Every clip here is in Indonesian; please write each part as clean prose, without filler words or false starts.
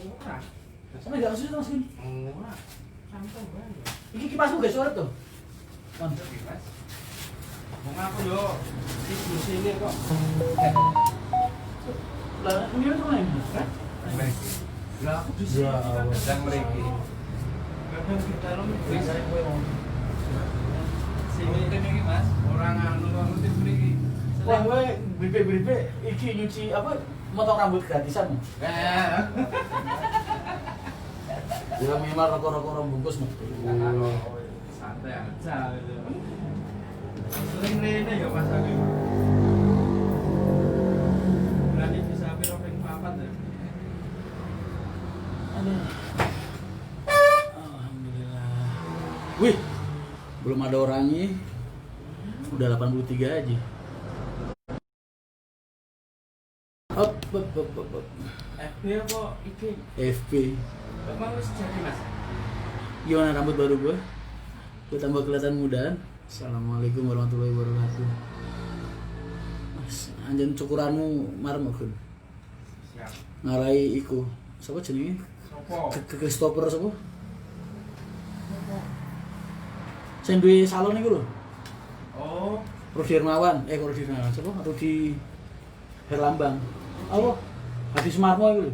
Ora. Sampe gak kesulitan Mas Gun. Ora. Santai bae. Iki kipasmu gak suara tuh. Mantap Mas. Wong aku yo di sini kok. Lah ini tuh main, kan? Mriki. Lah aku di sini kadang mriki. Kadang kita bisa kowe mau. Sini iki Mas, orang anu rutin mriki. Wah, gue bribe iki nyuci apa? Motong rambut gratisan. Ya minimal rokok-rokok bungkus mah. Santai aja gitu. Sering rene ya Mas aku. Berani bisa piro ping 4 ya. Aduh. Alhamdulillah. Wih, belum ada orangnya. Udah 83 aja. Up. FB apa IG? FP. Emang wis jadi Mas? Gimana rambut baru gue? Gue tambah kelihatan muda. Assalamualaikum warahmatullahi wabarakatuh. Mas, anjen cukuranmu marem Gun. Siap. Ngarai iku. Siapa jenenge? Sopo? Christopher sapa? Sing duwe salon iku lho. Oh, Rudi Hermawan, Rudi Hermawan, siapa? Rudi Herlambang. Apa? Hadi Sumarmo iku lho.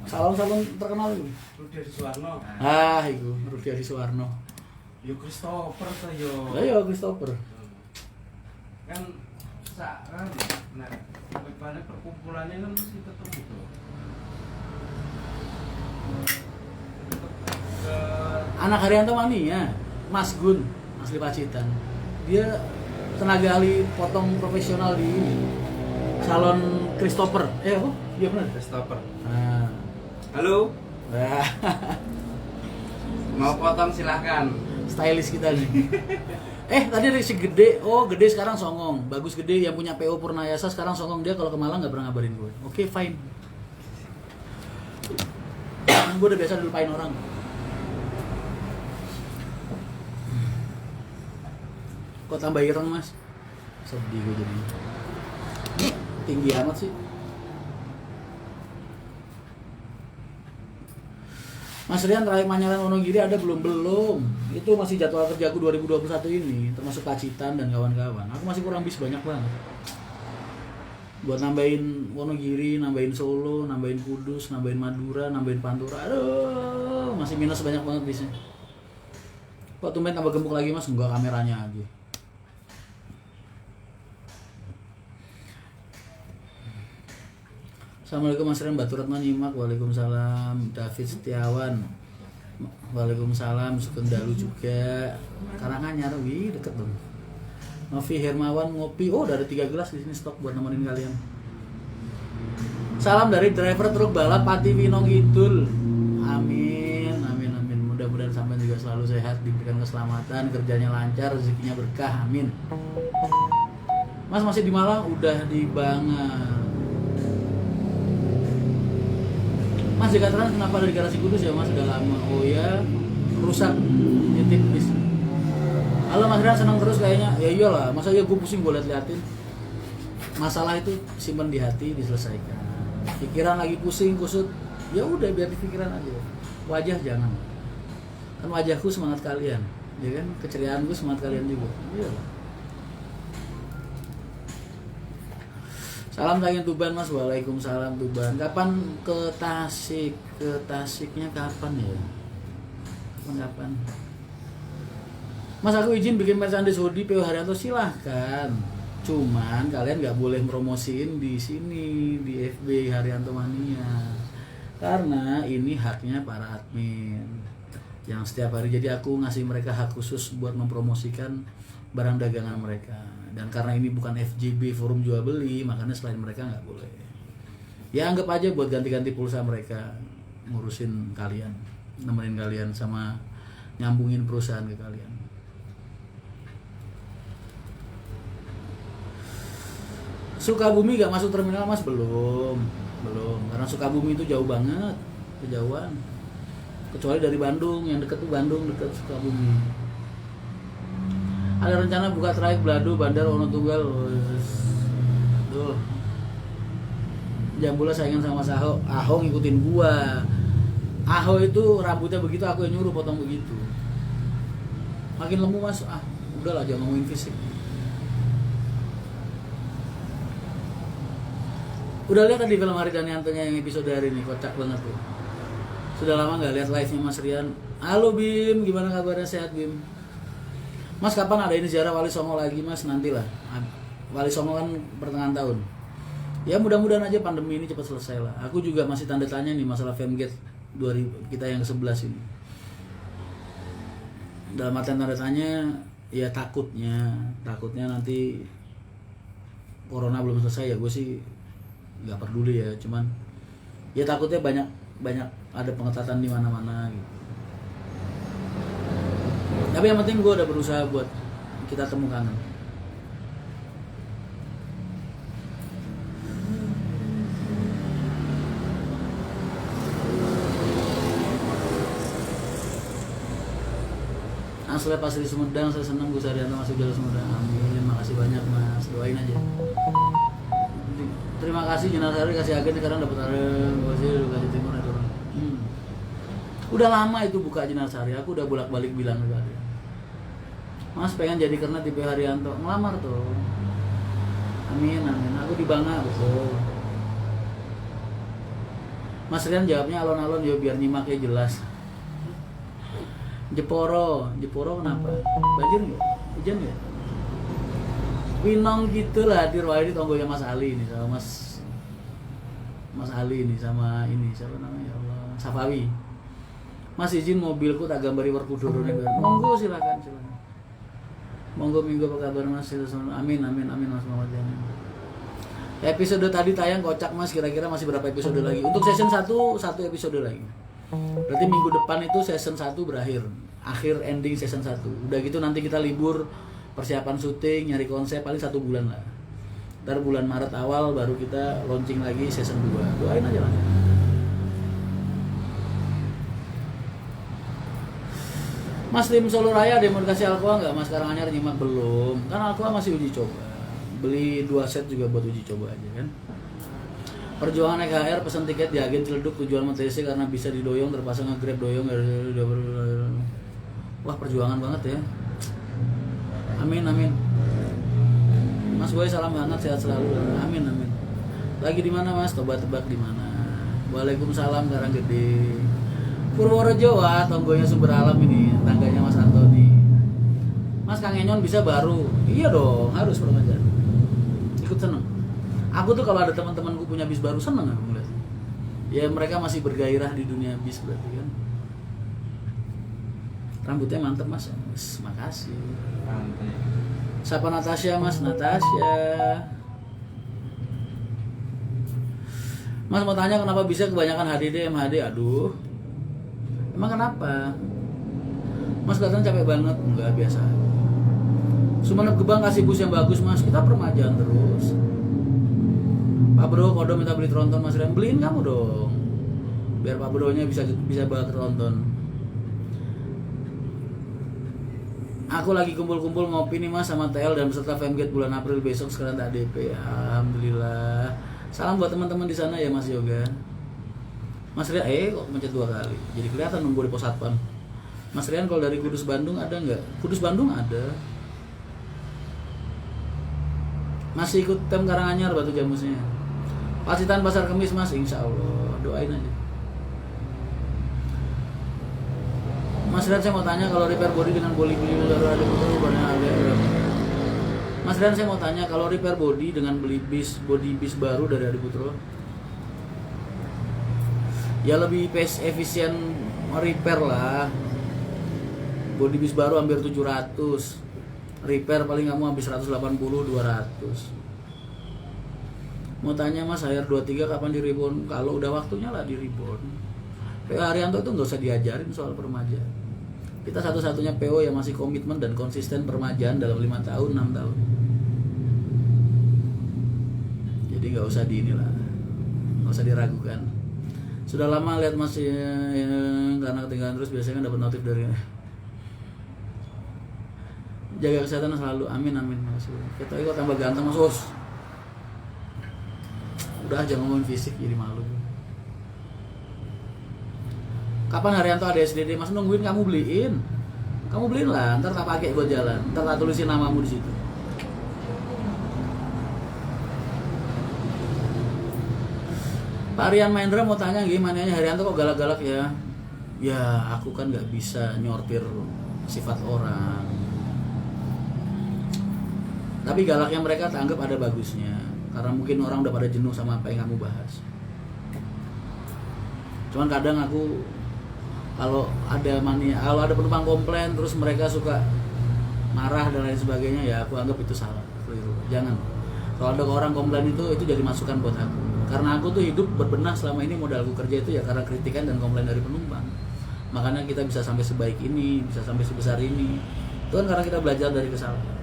Salon-salon terkenal iku. Rudi Suwarno. Ah, iku Rudi Hadi Suwarno. Yo Christopher to yo. Lah ya Christopher. Kan kan nah bagaimana perkumpulannya kan mesti ketemu tuh. Anak Haryanto Mania, Mas Gun, asli Pacitan. Dia tenaga ahli potong profesional di salon Christopher. Apa? Iya benar. Christopher. Nah. Halo. Wah. Mau potong silahkan. Stylish kita nih. Tadi dari si Gede, Gede sekarang songong. Bagus Gede yang punya PO Purnayasa sekarang songong. Dia kalau ke Malang nggak pernah ngabarin gue. Oke, fine. Gue udah biasa dilupain orang. Kok tambah ireng Mas? Sedih gue jadi. Tinggi amat sih. Mas Rian, trayek Manyaran Wonogiri ada belum? Itu masih jadwal kerjaku 2021 ini, termasuk Pacitan dan kawan-kawan. Aku masih kurang bis banyak banget. Buat nambahin Wonogiri, nambahin Solo, nambahin Kudus, nambahin Madura, nambahin Pantura. Aduh, masih minus banyak banget bisnya. Kok tumben tambah gemuk lagi Mas? Enggak, kameranya aja. Assalamualaikum Mas Rian, Batu Ratman nyimak. Waalaikumsalam. David Setiawan. Waalaikumsalam. Sugeng Dalu juga. Karanganyar, wih deket dong. Novi Hermawan ngopi. Udah ada 3 gelas di sini stok buat nemenin kalian. Salam dari driver truk balap Pati Winong Kidul. Amin. Mudah-mudahan sampai juga selalu sehat, diberikan keselamatan, kerjanya lancar, rezekinya berkah. Amin. Mas masih di Malang? Udah di Bangar. Mas dikatakan kenapa ada di garasi Kudus ya Mas? Sudah lama. Oh ya, rusak nitip bis. Halo Mas Rian, senang terus kayaknya. Ya iyalah, masa ya gue pusing gue liatin. Masalah itu simpan di hati, diselesaikan. Pikiran lagi pusing, kusut, ya udah biar di pikiran aja. Wajah jangan. Kan wajahku semangat kalian, ya kan? Keceriaanku semangat kalian juga. Iyalah. Salam sayang Tuban Mas. Waalaikumsalam Tuban. Kapan ke Tasik? Ke Tasiknya kapan ya? Kapan? Mas aku izin bikin merchandise hoodie PO Haryanto, silahkan. Cuman kalian nggak boleh promosiin di sini di FB Haryanto Mania. Karena ini haknya para admin yang setiap hari. Jadi aku ngasih mereka hak khusus buat mempromosikan barang dagangan mereka. Dan karena ini bukan FJB forum jual beli, makanya selain mereka nggak boleh. Ya anggap aja buat ganti-ganti pulsa mereka, ngurusin kalian, nemenin kalian sama nyambungin perusahaan ke kalian. Sukabumi gak masuk terminal Mas? Belum. Karena Sukabumi itu jauh banget, kejauhan. Kecuali dari Bandung, yang deket tuh Bandung, deket Sukabumi. Ada rencana buka trayek Belado Bandar Wono Tunggal. Tuh. Jam bola saingan sama Mas Aho. Aho ngikutin gua. Aho itu rambutnya begitu, aku yang nyuruh potong begitu. Makin lemu Mas, udahlah jangan ngomongin fisik. Udah lihat tadi film Hari Daniantonya yang episode hari ini, kocak banget tuh. Sudah lama nggak lihat live-nya Mas Rian. Halo Bim, gimana kabarnya, sehat Bim? Mas kapan ada ini ziarah Wali Songo lagi Mas? Nantilah. Wali Songo kan pertengahan tahun. Ya mudah-mudahan aja pandemi ini cepat selesai lah. Aku juga masih tanda tanya nih masalah Femgate 2000 kita yang ke-11 ini. Dalam artian tanda tanya, ya takutnya nanti corona belum selesai ya gue sih nggak peduli ya, cuman ya takutnya banyak ada pengetatan di mana-mana gitu. Tapi yang penting gue udah berusaha buat kita temukan. Asli Pasri Sumedang, saya senang Gus Arianto masuk jalan Sumedang. Amin, makasih banyak Mas, doain aja. Terima kasih Jenazah Hari kasih agen sekarang dapat areng, kasih kasih timur itu. Udah lama itu buka Jenazah Hari, aku udah bolak-balik bilang ke dia. Mas pengen jadi karena tipe Haryanto, ngelamar tuh. Amin, aku di Bangga betul. Mas Rian jawabnya alon-alon ya biar nyimaknya jelas. Jeporo kenapa? Banjir nggak? Hujan nggak? Winong gitulah, Dirwadi tonggonya Mas Ali ini sama Mas Ali ini sama ini siapa namanya ya Allah, Safawi. Mas izin mobilku tak gambari Werkudara nih. Monggo silakan. Monggo minggu apa kabar Mas? Amin Mas Muhammad Jamin. Episode tadi tayang kocak Mas, kira-kira masih berapa episode lagi? Untuk season 1 episode lagi. Berarti minggu depan itu season 1 berakhir. Akhir ending season 1. Udah gitu nanti kita libur, persiapan syuting, nyari konsep paling 1 bulan lah. Ntar bulan Maret awal baru kita launching lagi season 2. Doain aja lah. Mas tim Solo Raya ada yang mau dikasih Alcoa nggak? Mas Karanganyar nyimak belum? Kan Alcoa masih uji coba. Beli 2 set juga buat uji coba aja kan. Perjuangan EKR pesen tiket di agen Ciledug tujuan MTC karena bisa didoyong terpasang nge-grab doyong. Wah perjuangan banget ya. Amin. Mas Boy salam hangat sehat selalu. Amin. Lagi di mana Mas? Coba tebak di mana. Waalaikumsalam Karanggede. Purworejo tonggonya Sumber Alam ini, tangganya Mas Antoni. Mas Kang Enyon bisa baru. Iya dong, harus permajaan. Ikut seneng. Aku tuh kalau ada teman-temanku punya bis baru seneng aku ngeliat. Ya mereka masih bergairah di dunia bis berarti kan. Rambutnya mantep Mas. Makasih. Siapa Natasha Mas? Natasha. Mas mau tanya kenapa bisa kebanyakan HDD MHD? Aduh. Emang kenapa? Mas kelihatan capek banget. Enggak, biasa. Sumenep Gebang kasih bus yang bagus Mas. Kita permajaan terus. Pak Bro, Kodo minta beli tronton Mas Rian. Beliin kamu dong. Biar Pak Bro-nya bisa bawa tronton. Aku lagi kumpul-kumpul ngopi nih Mas sama TL dan peserta Femgate bulan April besok sekarang tak DP. Alhamdulillah. Salam buat teman-teman di sana ya Mas Yoga. Mas Rian, kok mencet 2 kali. Jadi kelihatan nunggu di pos satpam. Mas Rian kalau dari Kudus Bandung ada nggak? Kudus Bandung ada. Masih ikut tem Karanganyar Batu Jamusnya. Pacitan Pasar Kemis Mas, insya Allah. Doain aja. Mas Rian saya mau tanya kalau repair body dengan body baru ada berapa harga? Mas Rian saya mau tanya kalau repair body dengan beli body bis baru dari Adi Putro, ya lebih efisien repair lah. Body bis baru hampir 700, repair paling kamu habis 180 200. Mau tanya Mas, HR 23 kapan di reborn? Kalau udah waktunya lah di reborn. PO Haryanto itu nggak usah diajarin soal permajaan. Kita satu-satunya PO yang masih komitmen dan konsisten permajaan dalam 5 tahun 6 tahun. Jadi nggak usah nggak usah diragukan. Sudah lama lihat Mas karena ketinggalan terus biasanya kan dapat notif dari. Jaga kesehatan selalu, amin. Kita ikut tambah ganteng Mas Us. Udah aja ngomongin fisik jadi malu. Kapan Haryanto ada SDD? Mas nungguin kamu beliin. Kamu beliin lah, ntar tak pakai buat jalan. Ntar tak tulisin namamu di situ. Pak Rian Mahendra mau tanya gimana ya Haryanto kok galak-galak ya? Ya aku kan nggak bisa nyortir sifat orang. Tapi galaknya mereka tanggap ada bagusnya. Karena mungkin orang udah pada jenuh sama apa yang kamu bahas. Cuman kadang aku kalau ada penumpang komplain terus mereka suka marah dan lain sebagainya, ya aku anggap itu salah. Jangan. Kalau ada orang komplain itu jadi masukan buat aku. Karena aku tuh hidup berbenah selama ini, modalku kerja itu ya karena kritikan dan komplain dari penumpang. Makanya kita bisa sampai sebaik ini, bisa sampai sebesar ini. Itu kan karena kita belajar dari kesalahan.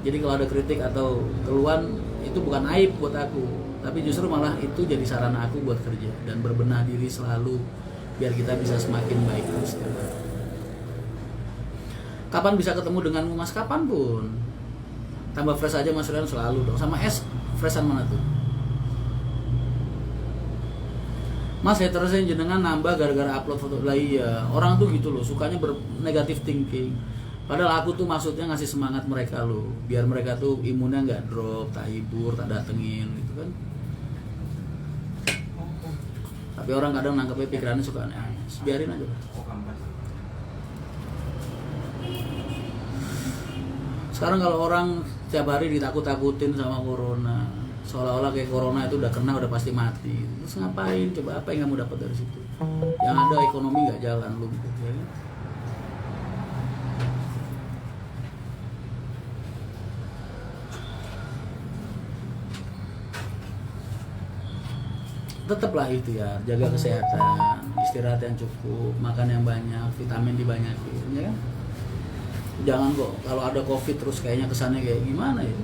Jadi kalau ada kritik atau keluhan itu bukan aib buat aku, tapi justru malah itu jadi sarana aku buat kerja dan berbenah diri selalu biar kita bisa semakin baik terus. Kapan bisa ketemu denganmu Mas? Kapanpun. Tambah fresh aja Mas Rian selalu dong. Sama es freshan mana tuh? Mas hatersnya jenengan nambah gara-gara upload foto. Lah iya, orang tuh gitu loh, sukanya negative thinking. Padahal aku tuh maksudnya ngasih semangat mereka loh, biar mereka tuh imunnya nggak drop, tak hibur, tak datengin gitu kan. Tapi orang kadang nangkepnya pikirannya suka aneh, biarin aja. Sekarang kalau orang setiap hari ditakut-takutin sama corona, seolah-olah kayak corona itu udah kena udah pasti mati. Terus ngapain? Coba apa yang kamu dapat dari situ? Yang ada ekonomi nggak jalan lumpuh ya kan? Tetaplah itu ya, jaga kesehatan, istirahat yang cukup, makan yang banyak, vitamin dibanyakin ya kan? Jangan kok kalau ada covid terus kayaknya kesannya kayak gimana ya.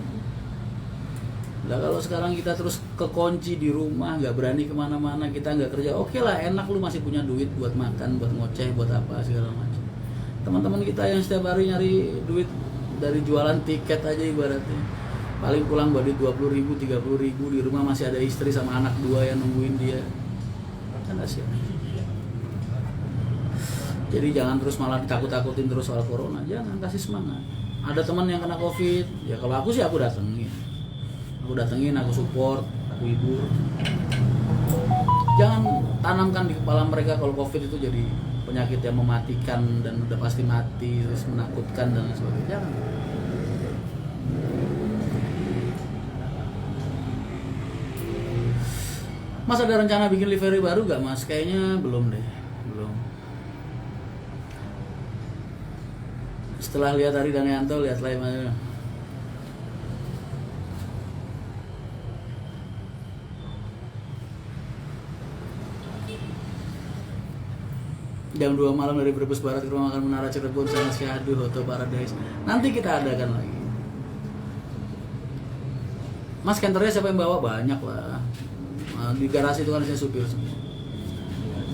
Nah kalau sekarang kita terus kekunci di rumah, nggak berani kemana-mana, kita nggak kerja, oke lah, enak, lu masih punya duit buat makan, buat ngoceh, buat apa segala macam. Teman-teman kita yang setiap hari nyari duit dari jualan tiket aja ibaratnya, paling pulang bawa duit 20.000, 30.000, di rumah masih ada istri sama anak 2 yang nungguin dia, kan kasihan. Jadi jangan terus malah ditakut-takutin terus soal corona, jangan, kasih semangat. Ada teman yang kena covid, ya kalau aku sih aku datengin, aku support, aku hibur. Jangan tanamkan di kepala mereka kalau covid itu jadi penyakit yang mematikan dan udah pasti mati, terus menakutkan dan sebagainya. Jangan. Mas ada rencana bikin livery baru gak Mas? Kayaknya belum deh, belum. Setelah lihat Ari dan Yanto, lihat live aja. Jam 2 malam dari Brebes Barat ke rumah makan Menara Cirebon sama Syahdu Hoto Paradise. Nanti kita adakan lagi. Mas kantornya siapa yang bawa? Banyak lah. Di garasi itu kan saya supir semua.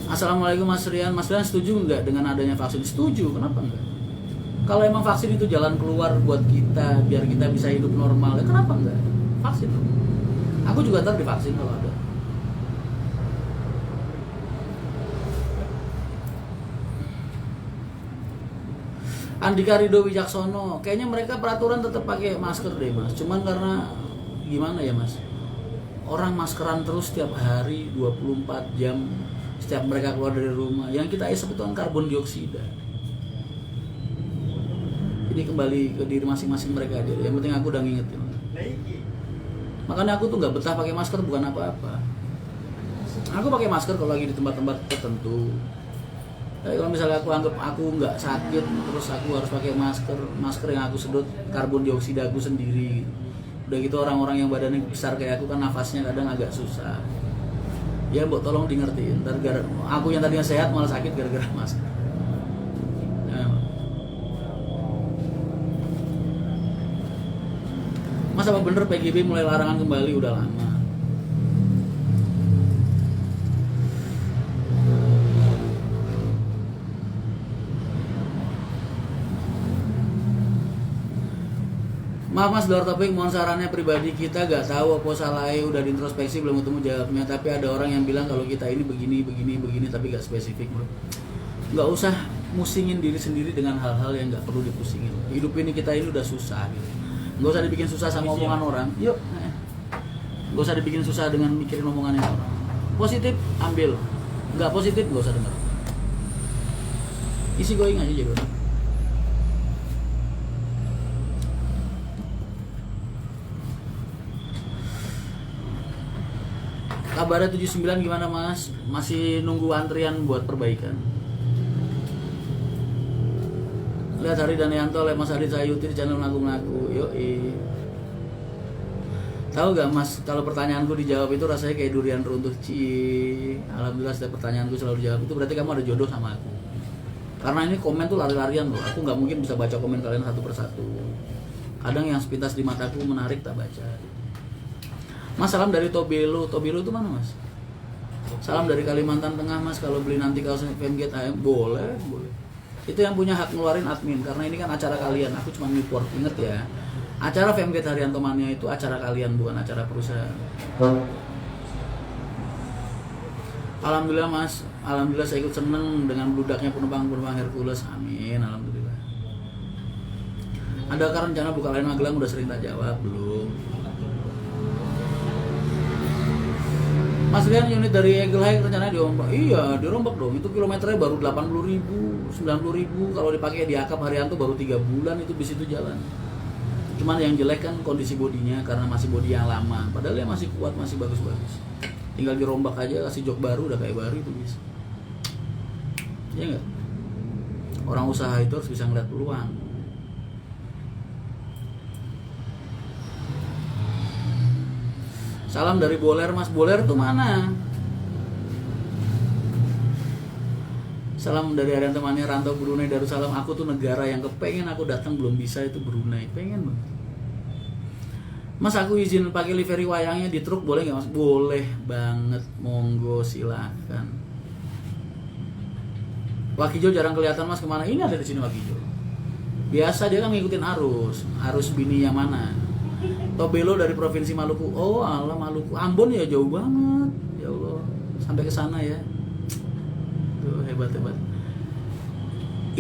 Assalamualaikum Mas Rian. Mas Rian setuju nggak dengan adanya vaksin? Setuju, kenapa enggak? Kalau emang vaksin itu jalan keluar buat kita, biar kita bisa hidup normal, ya kenapa enggak? Vaksin. Aku juga ntar divaksin kalau ada. Andika Rido Wijaksono, kayaknya mereka peraturan tetap pakai masker deh Mas. Cuman karena gimana ya Mas? Orang maskeran terus setiap hari 24 jam setiap mereka keluar dari rumah. Yang kita isep itu kan karbon dioksida. Jadi kembali ke diri masing-masing mereka aja. Yang penting aku udah ngingetin. Makanya aku tuh nggak betah pakai masker bukan apa-apa. Aku pakai masker kalau lagi di tempat-tempat tertentu. Tapi kalau misalnya aku anggap aku nggak sakit, terus aku harus pakai masker yang aku sedot karbon dioksida aku sendiri. Udah gitu orang-orang yang badannya besar kayak aku kan nafasnya kadang agak susah. Ya mbok tolong di ngertiin. Aku yang tadinya sehat malah sakit gara-gara masker. Nah, Mas apa bener PGB mulai larangan kembali? Udah lama. Maaf mas, luar topik, mohon sarannya pribadi. Kita gak tahu apa salahnya, udah diintrospeksi belum ketemu jawabnya. Tapi ada orang yang bilang kalau kita ini begini, tapi gak spesifik bro. Gak usah musingin diri sendiri dengan hal-hal yang gak perlu dipusingin. Hidup ini kita ini udah susah gitu. Gak usah dibikin susah sama omongan orang. Yuk, gak usah dibikin susah dengan mikirin omongan orang. Positif, ambil. Gak positif, gak usah denger. Isi going aja jadi orang. Kabarnya 79 gimana mas? Masih nunggu antrian buat perbaikan. Lihat Hari Danianto oleh Mas Adit Sayuti di channel Ngaku-Ngaku. Yoi. Tahu gak mas, kalau pertanyaanku dijawab itu rasanya kayak durian runtuh. Alhamdulillah setiap pertanyaanku selalu dijawab. Itu berarti kamu ada jodoh sama aku. Karena ini komen tuh lari-larian loh. Aku gak mungkin bisa baca komen kalian satu persatu. Kadang yang sepintas di mataku menarik tak baca. Mas, salam dari Tobelo. Tobelo itu mana mas? Salam dari Kalimantan Tengah mas. Kalau beli nanti kaos FMG AM boleh. Itu yang punya hak ngeluarin admin. Karena ini kan acara kalian. Aku cuma report. Ingat ya, acara FMG Haryanto Mania itu acara kalian, bukan acara perusahaan. Alhamdulillah mas. Alhamdulillah saya ikut seneng dengan bludaknya penumpang Hercules. Amin. Alhamdulillah. Adakah rencana buka lain Magelang? Udah sering tak jawab. Belum. Mas Rian, unit dari Eagle High rencananya diombak. Iya, dirombak dong. Itu kilometernya baru 80.000, 90.000. Kalau dipakai di Akap Haryanto baru 3 bulan itu bis itu jalan. Cuman yang jelek kan kondisi bodinya karena masih bodi yang lama. Padahal dia masih kuat, masih bagus-bagus. Tinggal dirombak aja, kasih jok baru udah kayak baru itu bis. Iya enggak? Orang usaha itu harus bisa ngeliat peluang. Salam dari Boler mas. Boler tuh mana? Salam dari Haryanto Mania, rantau Brunei Darussalam. Aku tuh negara yang kepengen aku datang belum bisa itu Brunei. Pengen banget. Mas aku izin pakai livery wayangnya di truk boleh nggak mas? Boleh banget. Monggo silakan. Wakijo jarang kelihatan mas, kemana? Ini ada di sini Wakijo. Biasa dia kan ngikutin arus bini yang mana. Tobelo dari provinsi Maluku. Oh alah Maluku. Ambon ya jauh banget. Ya Allah. Sampai ke sana ya. Tuh hebat.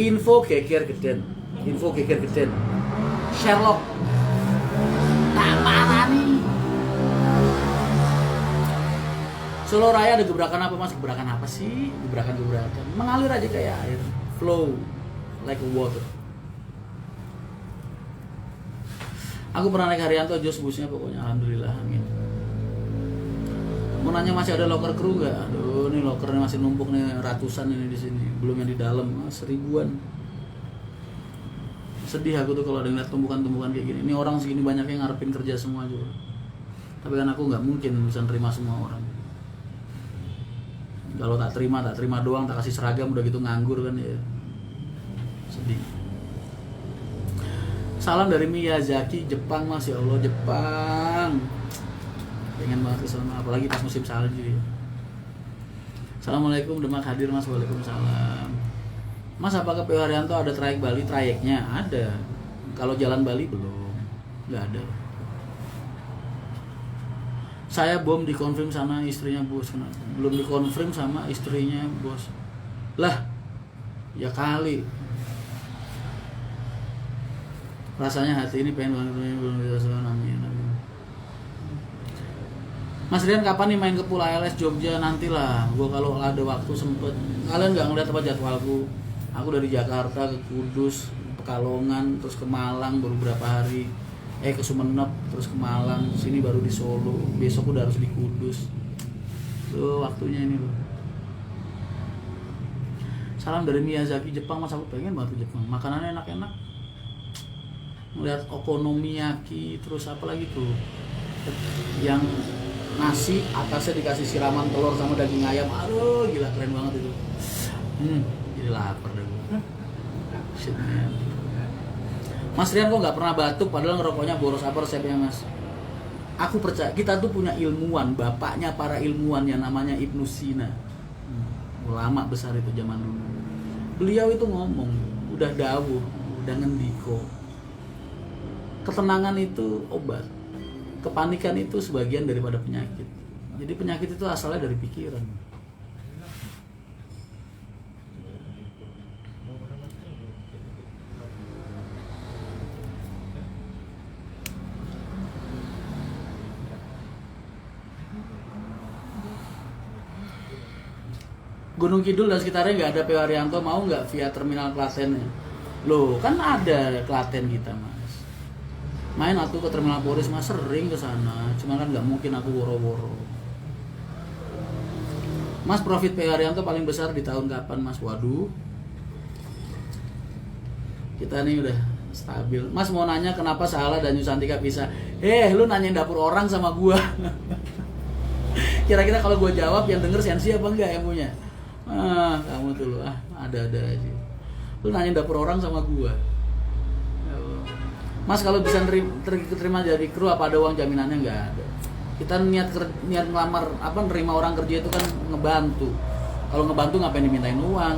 Info geger geden. Sherlock. Tak parah nih. Solo Raya ada gebrakan apa mas? Gebrakan apa sih? Gebrakan. Mengalir aja kayak air. Flow like water. Aku pernah naik Haryanto, jos busnya pokoknya alhamdulillah, amin. Mau nanya masih ada locker crew nggak? Aduh, ini lockernya masih numpuk nih ratusan ini di sini, belum yang di dalam, seribuan. Sedih aku tuh kalau ada ngeliat tumpukan-tumpukan kayak gini. Ini orang segini banyaknya ngarepin kerja semua juga. Tapi kan aku nggak mungkin bisa nerima semua orang. Kalau tak terima doang, tak kasih seragam udah gitu nganggur kan ya. Sedih. Salam dari Miyazaki, Jepang mas. Ya Allah, Jepang. Pengen banget ke sana, apalagi pas musim salju ya. Assalamualaikum, Demak hadir mas. Waalaikumsalam. Mas, apakah PO Haryanto ada trayek Bali? Trayeknya ada. Kalau jalan Bali belum. Nggak ada. Saya bom dikonfirm sama istrinya bos. Belum dikonfirm sama istrinya bos. Lah, ya kali. Rasanya hati ini pengen banget belum bisa amin. Mas Rian kapan nih main ke Pool ALS Jogja? Nantilah, gua kalau ada waktu sempet. Kalian nggak ngeliat apa jadwalku? Aku dari Jakarta ke Kudus, Pekalongan, terus ke Malang baru berapa hari. Ke Sumenep, terus ke Malang, sini baru di Solo. Besok udah harus di Kudus. Tuh waktunya ini loh. Salam dari Miyazaki, Jepang mas. Aku pengen banget ke Jepang. Makanannya enak-enak. Melihat okonomiyaki, terus apa lagi tuh yang nasi atasnya dikasih siraman telur sama daging ayam. Aduh gila, keren banget itu. Jadi lapar deh gue. Shit man. Mas Rian kok nggak pernah batuk padahal ngerokoknya boros. Apa resepnya mas? Aku percaya kita tuh punya ilmuwan, bapaknya para ilmuwan yang namanya Ibnu Sina. Ulama besar itu zaman dulu. Beliau itu ngomong, udah dawuh, udah ngendiko. ketenangan itu obat, kepanikan itu sebagian daripada penyakit. Jadi penyakit itu asalnya dari pikiran. Gunung Kidul dan sekitarnya nggak ada PO Haryanto, mau nggak via terminal Klaten? Loh, kan ada Klaten kita mas. Main aku ke terminal Polres mas, sering ke sana. Cuma kan nggak mungkin aku woro-woro. Mas, profit PO Haryanto paling besar di tahun kapan mas? Waduh, kita nih udah stabil. Mas mau nanya kenapa Sahala dan Yusantika bisa? Lu nanyain dapur orang sama gua. Kira-kira kalau gua jawab yang denger sensi apa enggak emunya? Kamu tuh lu ada-ada aja. Lu nanya dapur orang sama gua. Mas, kalau bisa terima jadi kru apa ada uang jaminannya? Nggak ada. Kita niat ngelamar nerima orang kerja itu kan ngebantu. Kalau ngebantu ngapain dimintain uang?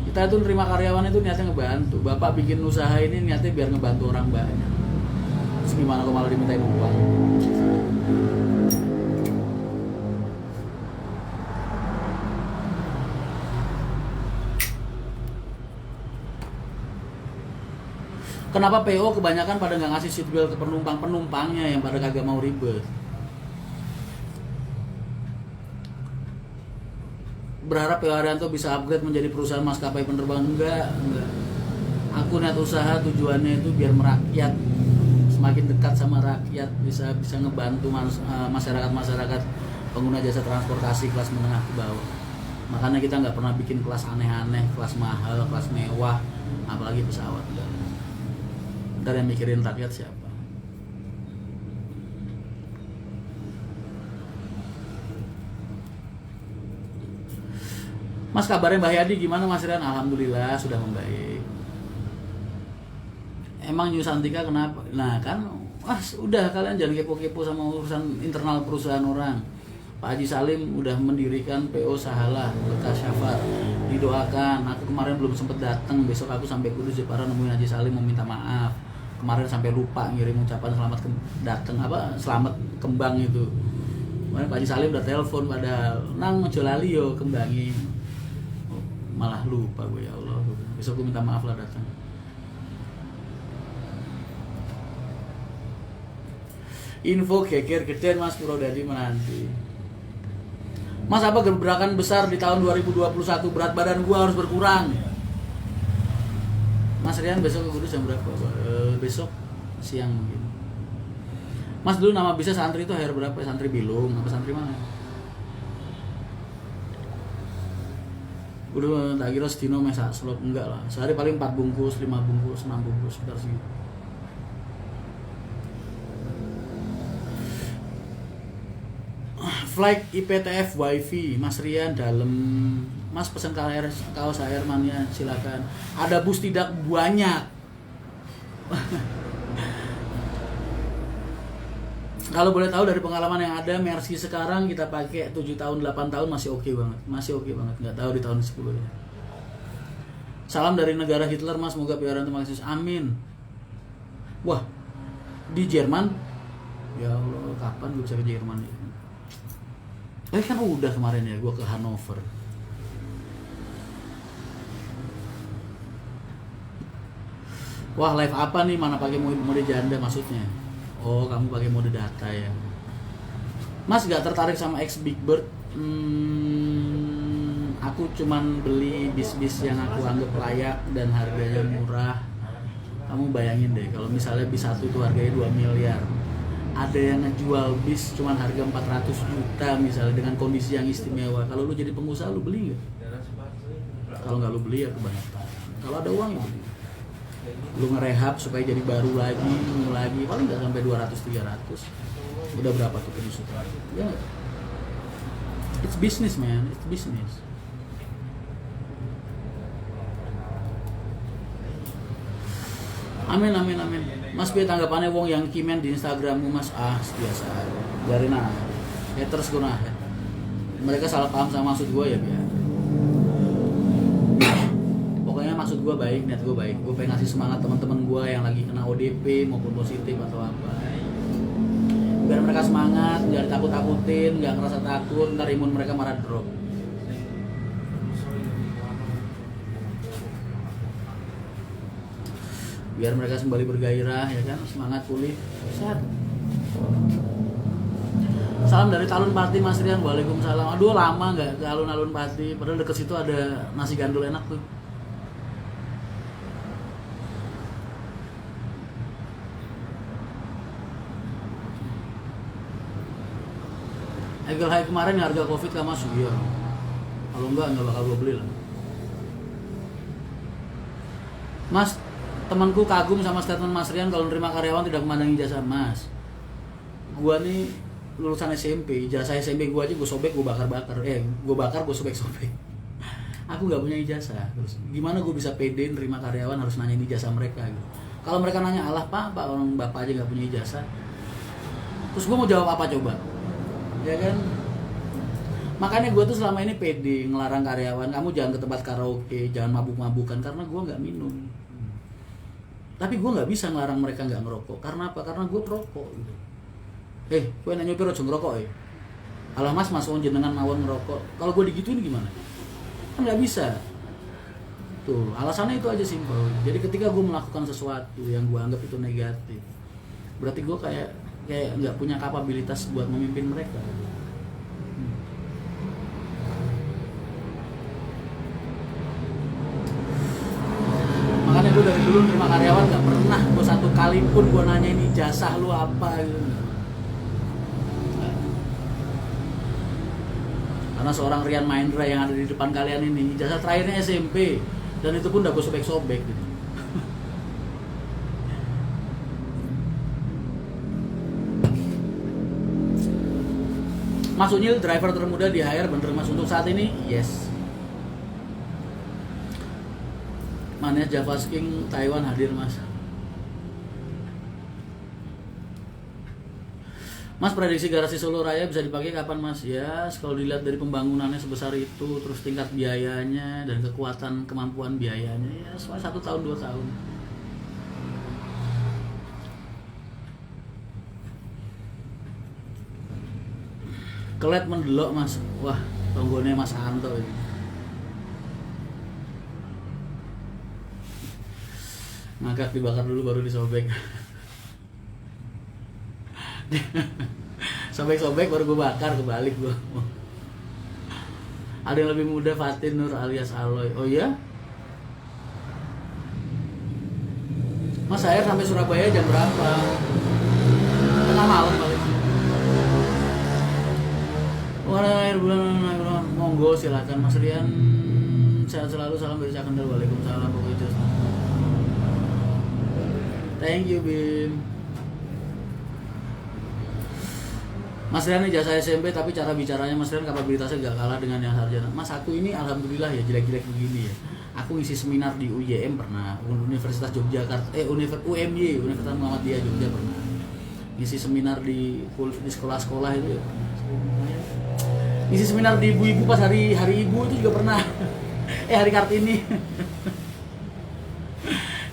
Kita itu nerima karyawan itu niatnya ngebantu. Bapak bikin usaha ini niatnya biar ngebantu orang banyak. Terus gimana kalau malah dimintain uang? Kenapa PO kebanyakan pada nggak ngasih seatbelt ke penumpangnya yang pada kagak mau ribet? Berharap PO Haryanto bisa upgrade menjadi perusahaan maskapai penerbangan? Enggak. Aku niat usaha tujuannya itu biar merakyat, semakin dekat sama rakyat, bisa ngebantu masyarakat pengguna jasa transportasi kelas menengah ke bawah. Makanya kita nggak pernah bikin kelas aneh-aneh, kelas mahal, kelas mewah, apalagi pesawat. Ntar yang mikirin rakyat siapa? Mas, kabarnya Mbak Yadi gimana Mas Rian? Alhamdulillah sudah membaik. Emang Yusantika kenapa? Nah kan, udah kalian jangan kepo-kepo sama urusan internal perusahaan orang. Pak Haji Salim udah mendirikan PO Sahala bekas Syafar. Didoakan. Aku kemarin belum sempet datang. Besok aku sampai Kudus Jepara nemuin Haji Salim mau minta maaf. Kemarin sampai lupa ngirim ucapan selamat selamat kembang itu. Kemarin Pak Haji Salim udah telepon padahal nang ojo lali yo kembangin. Malah lupa gue, ya Allah. Besok gue minta maaf lah datang. Info geger geden Mas Purwodadi menanti. Mas, apa gebrakan besar di tahun 2021? Berat badan gua harus berkurang. Mas Rian besok ke Kudus jam berapa? Besok siang mungkin. Mas, dulu nama bisa santri itu akhir berapa? Santri Bilung apa santri mana? Udah tak kira sedino mesak slot, enggak lah. Sehari paling 4 bungkus, 5 bungkus, 6 bungkus sekitar segitu. Flight IPTF WiFi Mas Rian dalam. Mas pesan kaos air mania silakan. Ada bus tidak banyak. Kalau boleh tahu dari pengalaman yang ada, Mercy sekarang kita pakai 7 tahun 8 tahun masih oke banget. Masih oke banget. Nggak tahu di tahun 10 ya. Salam dari negara Hitler Mas, semoga PO Haryanto makin sukses. Amin. Wah, di Jerman. Ya Allah, kapan gue bisa ke Jerman ya? Kan udah kemarin ya gue ke Hannover. Wah, live apa nih? Mana pakai mode janda maksudnya? Oh, kamu pakai mode data ya. Mas gak tertarik sama X Big Bird? Aku cuman beli bis-bis yang aku anggap layak dan harganya murah. Kamu bayangin deh kalau misalnya bis satu itu harganya 2 miliar. Ada yang ngejual bis cuman harga 400 juta misalnya dengan kondisi yang istimewa. Kalau lu jadi pengusaha lu beli nggak? Kalau nggak lu beli ya kebanyakan. Kalau ada uang ya beli. Lu ngerehab supaya jadi baru lagi paling nggak sampai 200-300. Udah berapa tuh bis itu? Ya, it's business man, it's business. Amin. Mas, biar tanggapannya wong yang kimen di Instagrammu Mas? Biasa aja. Biarin aja. Haters gue nah. Mereka salah paham sama maksud gue ya biar. Pokoknya maksud gue baik, niat gue baik. Gue pengen ngasih semangat teman-teman gue yang lagi kena ODP maupun positif atau apa. Biar mereka semangat, jangan takut-takutin, nggak ngerasa takut, ntar imun mereka marah drop. Biar mereka kembali bergairah, ya kan, semangat pulih, sehat. Salam dari Talun Pati Mas Rian. Waalaikumsalam. Aduh lama nggak ke alun-alun Pati. Padahal deket situ ada nasi gandul enak tuh. Egel High kemarin harga Covid gak masuk ya. Kalau enggak bakal gue beli lah. Mas, temanku kagum sama statement Mas Rian kalau nerima karyawan tidak memandangi jasa. Mas, gua nih lulusan SMP, ijazah SMP gue aja gue sobek, gue bakar-bakar, gue bakar, gue sobek-sobek. Aku nggak punya ijazah, terus gimana gue bisa pede nerima karyawan harus nanyain ijazah mereka gitu. Kalau mereka nanya, alah pak orang bapak aja nggak punya ijazah, terus gue mau jawab apa coba, ya kan? Makanya gue tuh selama ini pede ngelarang karyawan, kamu jangan ke tempat karaoke, jangan mabuk-mabukan, karena gue nggak minum. Tapi gue nggak bisa ngelarang mereka nggak ngerokok, karena apa? Karena gue perokok gitu. Kowe nanya nyopir aja ngerokok Alah mas jenengan mawon ngerokok. Kalau gue digituin gimana? Kan nggak bisa. Tuh, alasannya itu aja simpel. Jadi ketika gue melakukan sesuatu yang gue anggap itu negatif, berarti gue kayak nggak punya kapabilitas buat memimpin mereka. Makanya gue dari dulu nerima karyawan nggak pernah gue satu kali pun gue nanyain ijazah lu apa gitu. Karena seorang Rian Mahendra yang ada di depan kalian ini ijazah terakhirnya SMP dan itu pun udah gue sobek-sobek gitu. Mas Unyil, driver termuda di hire bener mas untuk saat ini? Yes. Manes Java King Taiwan hadir mas. Mas, prediksi garasi Solo Raya bisa dipakai kapan mas? Ya, kalau dilihat dari pembangunannya sebesar itu, terus tingkat biayanya dan kekuatan kemampuan biayanya, ya 1 tahun 2 tahun. Kelet mendelok mas, wah tonggone mas Anto ini. Ngagak dibakar dulu baru disobek. Sobek-sobek baru gue bakar, kebalik gue. Ada yang lebih muda, Fatin Nur alias Aloy. Oh iya? Mas saya sampai Surabaya jam berapa? Tengah malam paling. Air bulan monggo silakan Mas Rian. Sehat selalu, salam dari Cakendel. Waalaikumsalam. Thank you Bim. Mas Rian ini jasa SMP tapi cara bicaranya Mas Rian kapabilitasnya gak kalah dengan yang sarjana. Mas aku ini alhamdulillah ya jelek-jelek begini ya. Aku ngisi seminar di UYM pernah, Universitas Yogyakarta, UMY, Universitas Muhammadiyah Jogja pernah. Ngisi seminar di sekolah-sekolah itu ya. Ngisi seminar di ibu-ibu pas hari ibu itu juga pernah. Hari Kartini.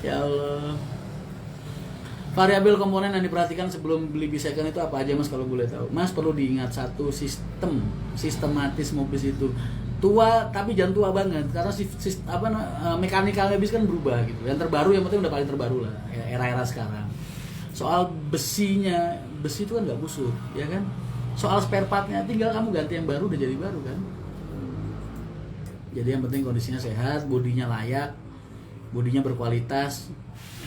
Ya Allah. Variabel komponen yang diperhatikan sebelum beli bis second itu apa aja mas kalau boleh tahu? Mas perlu diingat satu, sistematis mobil itu tua tapi jangan tua banget karena mekanikalnya bis kan berubah gitu. Yang terbaru yang penting udah paling terbaru lah era-era sekarang. Soal besi itu kan nggak busuk ya kan. Soal spare partnya tinggal kamu ganti yang baru udah jadi baru kan. Jadi yang penting kondisinya sehat, bodinya layak, bodinya berkualitas,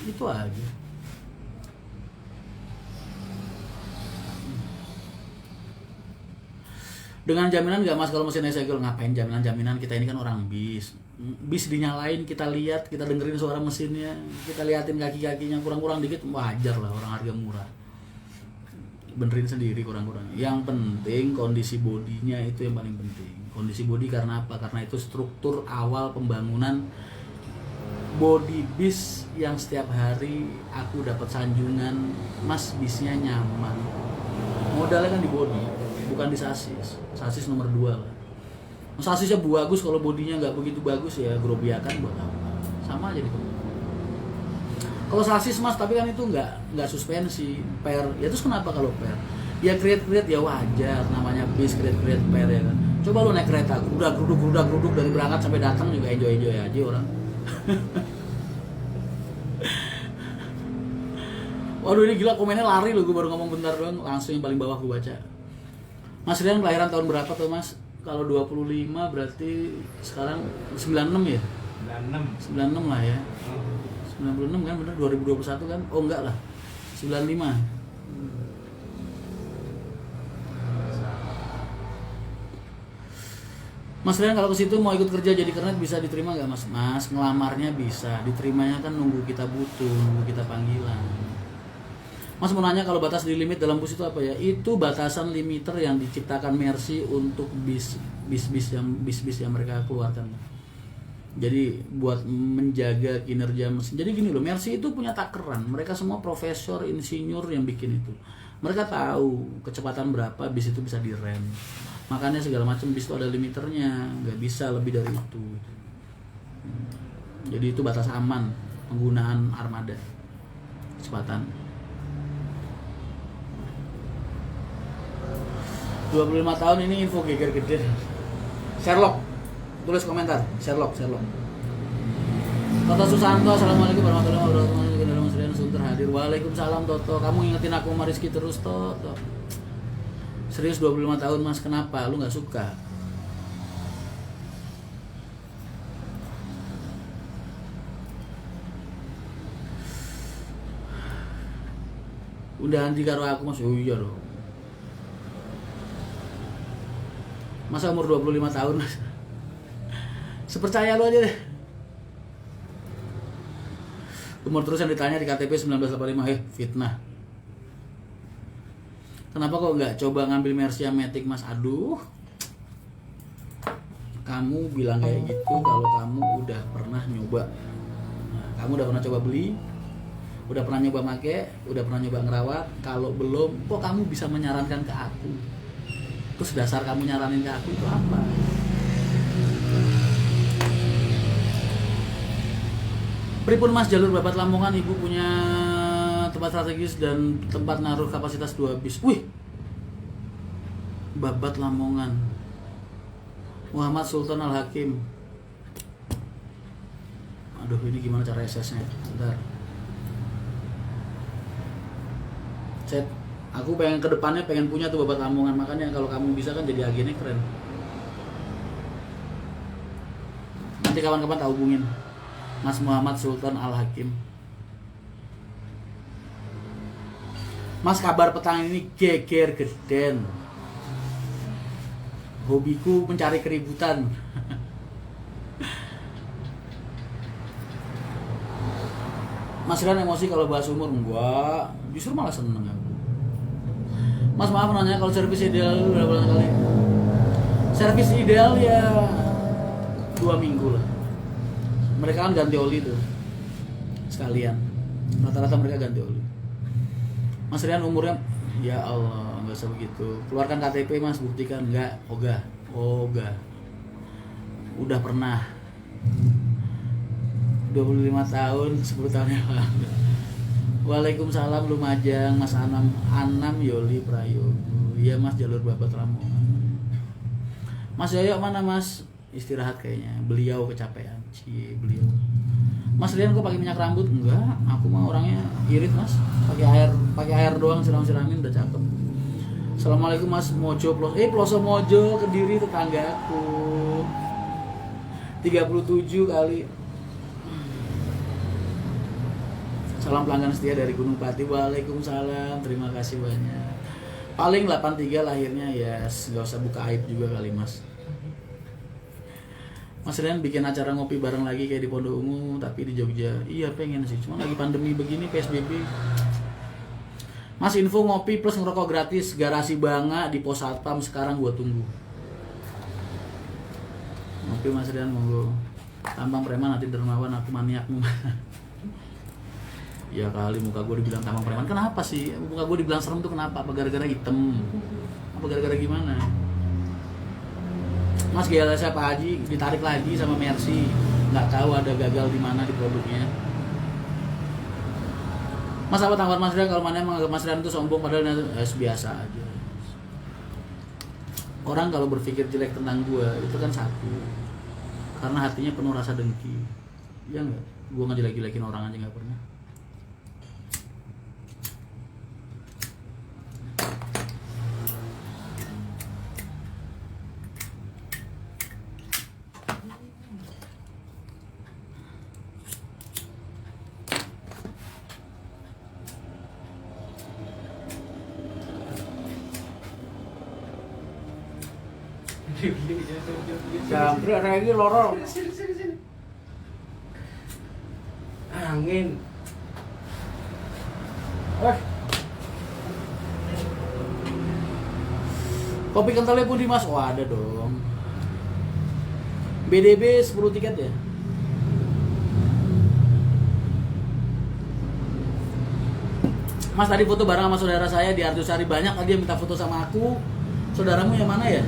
itu aja. Dengan jaminan nggak mas kalau mesinnya segel? Ngapain jaminan kita ini kan orang bis dinyalain, kita lihat, kita dengerin suara mesinnya, kita liatin kaki-kakinya kurang-kurang dikit wajar lah, orang harga murah, benerin sendiri kurang-kurang. Yang penting kondisi bodinya itu yang paling penting. Kondisi bodi karena apa? Karena itu struktur awal pembangunan bodi bis yang setiap hari aku dapat sanjungan, mas bisnya nyaman. Modalnya kan di bodi, bukan di sasis. Sasis nomor 2 lah. Sasisnya bagus, kalau bodinya nggak begitu bagus ya grobiakan buat apa? sama aja gitu. Kalau sasis mas, tapi kan itu nggak suspensi, per. Ya terus kenapa kalau per? Ya create ya wajar, namanya bis create per ya kan. Coba lu naik kereta, geruduk dari berangkat sampai datang juga enjoy aja orang. Waduh ini gila, komennya lari loh, gue baru ngomong bentar doang, langsung yang paling bawah gue baca. Mas Rian kelahiran tahun berapa tuh mas? Kalau 25 berarti sekarang 96 ya? 96 lah ya. 96 kan bener, 2021 kan? Oh enggak lah, 95. Mas Rian kalau ke situ mau ikut kerja jadi kernet bisa diterima nggak mas? Mas ngelamarnya bisa, diterimanya kan nunggu kita butuh, nunggu kita panggilan. Mas mau nanya kalau batas di limit dalam bus itu apa ya? Itu batasan limiter yang diciptakan Mercy untuk bis yang mereka keluarkan. Jadi buat menjaga kinerja mesin. Jadi gini loh, Mercy itu punya takeran. Mereka semua profesor, insinyur yang bikin itu. Mereka tahu kecepatan berapa bis itu bisa direm. Makanya segala macam bis itu ada limiternya, nggak bisa lebih dari itu. Jadi itu batas aman penggunaan armada kecepatan. 25 tahun ini info geger gede. Sherlock, tulis komentar. Sherlock. Toto Susanto, assalamualaikum warahmatullahi wabarakatuh. Dalam Srian Sunter hadir. Waalaikumsalam Toto. Kamu ingetin aku sama Rizky terus Toto. Serius 25 tahun mas, kenapa? Lu nggak suka? Udah anti karo aku mas, oh iya loh. Masa umur 25 tahun mas? Sepercaya lu aja deh. Umur terus yang ditanya di KTP 1985, fitnah. Kenapa kok nggak coba ngambil Mercy Matic mas? Aduh, kamu bilang kayak gitu kalau kamu udah pernah nyoba. Nah, kamu udah pernah coba beli, udah pernah nyoba make, udah pernah nyoba ngerawat. Kalau belum, kok kamu bisa menyarankan ke aku? Terus dasar kamu nyaranin ke aku itu apa? Pripun mas jalur Babat Lamongan, ibu punya tempat strategis dan tempat naruh kapasitas 2 bis. Wih, Babat Lamongan, Muhammad Sultan Al Hakim. Aduh ini gimana cara SS-nya? Bentar. Chat. Aku pengen ke depannya pengen punya tuh Babat Lamongan, makanya kalau kamu bisa kan jadi agennya keren. Nanti kawan-kawan tak hubungin. Mas Muhammad Sultan Al Hakim. Mas kabar petang ini geger geden. Hobiku mencari keributan. Mas Rian emosi kalau bahas umur? Enggak, justru malah seneng aku. Mas maaf nanya, kalau servis ideal berapa kali? Servis ideal ya 2 minggu lah. Mereka kan ganti oli tuh sekalian. Rata-rata mereka ganti oli. Mas Rian umurnya, ya Allah nggak usah begitu. Keluarkan KTP mas, buktikan. Nggak, ogah. Udah pernah 25 tahun, 10 tahun yang lalu. Waalaikumsalam Lumajang, Mas Anam Yoli Prayogo. Iya mas, jalur Babat Lamongan. Mas Yoyo mana mas? Istirahat kayaknya. Beliau kecapean. Beliau. Mas Rian kok pakai minyak rambut? Enggak, aku mah orangnya irit mas. Pakai air doang, siram-siramin udah cakep. Assalamualaikum mas Mojo Ploso Mojo Kediri, tetanggaku. 37 kali. Salam pelanggan setia dari Gunung Pati. Waalaikumsalam, terima kasih banyak. Paling 83 lahirnya ya, gak usah buka aib juga kali mas. Mas Rian bikin acara ngopi bareng lagi kayak di Pondok Ungu tapi di Jogja. Iya pengen sih, cuma lagi pandemi begini PSBB. Mas info ngopi plus ngerokok gratis garasi Banga di Pos Satpam sekarang gua tunggu. Ngopi Mas Rian monggo. Tampang preman nanti dermawan, aku maniakmu. Ya kali muka gue dibilang tampang preman. Kenapa sih? Muka gue dibilang serem tuh kenapa? Apa gara-gara hitam? Apa gara-gara gimana? Mas GLS Pak Haji ditarik lagi sama Mercy. nggak tahu ada gagal di mana di produknya. Mas apa tanggapan Mas Rian kalau mana menganggap Mas Rian itu sombong padahal biasa aja. Orang kalau berpikir jelek tentang gua itu kan satu, karena hatinya penuh rasa dengki. Ya nggak? Gua nggak jelek-jelekin orang aja nggak pernah. Campur lagi lorong. Sini. Angin. Kopi kentalnya pun di Mas, oh ada dong. BDB 10 tiket ya. Mas tadi foto bareng sama saudara saya di Arjosari, banyak tadi yang minta foto sama aku. Saudaramu yang mana ya?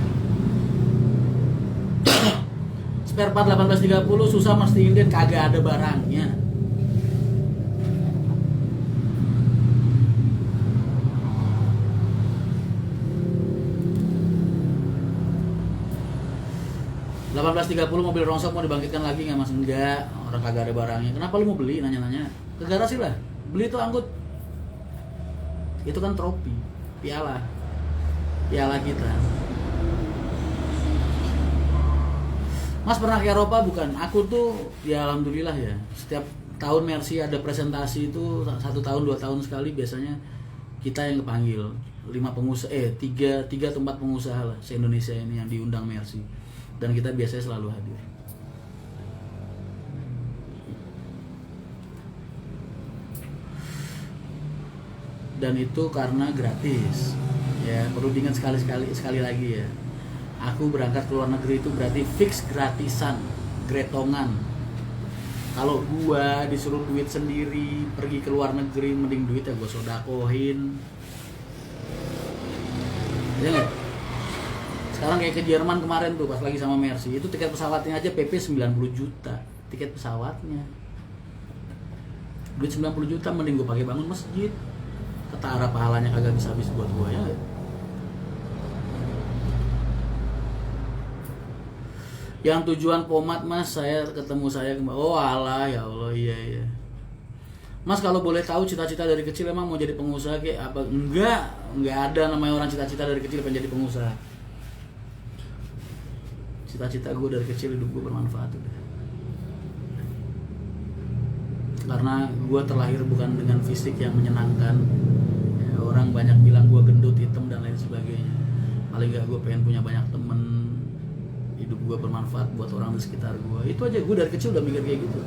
Spare part 1830 susah mastiin dan kagak ada barangnya. Mobil rongsok mau dibangkitkan lagi nggak Mas? Enggak, orang kagak ada barangnya. Kenapa lu mau beli? Nanya-nanya ke garasi lah. Beli itu angkut. Itu kan trofi, piala kita. Mas pernah ke Eropa bukan? Aku tuh ya alhamdulillah ya. Setiap tahun Mercy ada presentasi itu 1 tahun 2 tahun sekali biasanya kita yang kepanggil 5 pengusaha 3 atau 4 pengusaha lah se-Indonesia ini yang diundang Mercy dan kita biasanya selalu hadir. Dan itu karena gratis. Ya, perlu diingat sekali lagi ya. Aku berangkat ke luar negeri itu berarti fix gratisan, gretongan. Kalau gua disuruh duit sendiri pergi ke luar negeri, mending duit ya gua sodakohin. Ya nggak? Sekarang kayak ke Jerman kemarin tuh pas lagi sama Mercy, itu tiket pesawatnya aja PP 90 juta. Tiket pesawatnya. Duit 90 juta mending gua pakai bangun masjid. Ketara pahalanya kagak bisa habis buat gua ya. Yang tujuan Pomat Mas, saya ketemu oh alah ya Allah, iya Mas kalau boleh tahu cita-cita dari kecil emang mau jadi pengusaha kayak apa? Enggak ada namanya orang cita-cita dari kecil pengen jadi pengusaha. Cita-cita gue dari kecil hidup gue bermanfaat udah. Karena gue terlahir bukan dengan fisik yang menyenangkan ya, orang banyak bilang gue gendut, hitam dan lain sebagainya. Paling gak gue pengen punya banyak temen, hidup gue bermanfaat buat orang di sekitar gue. Itu aja, gue dari kecil udah mikir kayak gitu.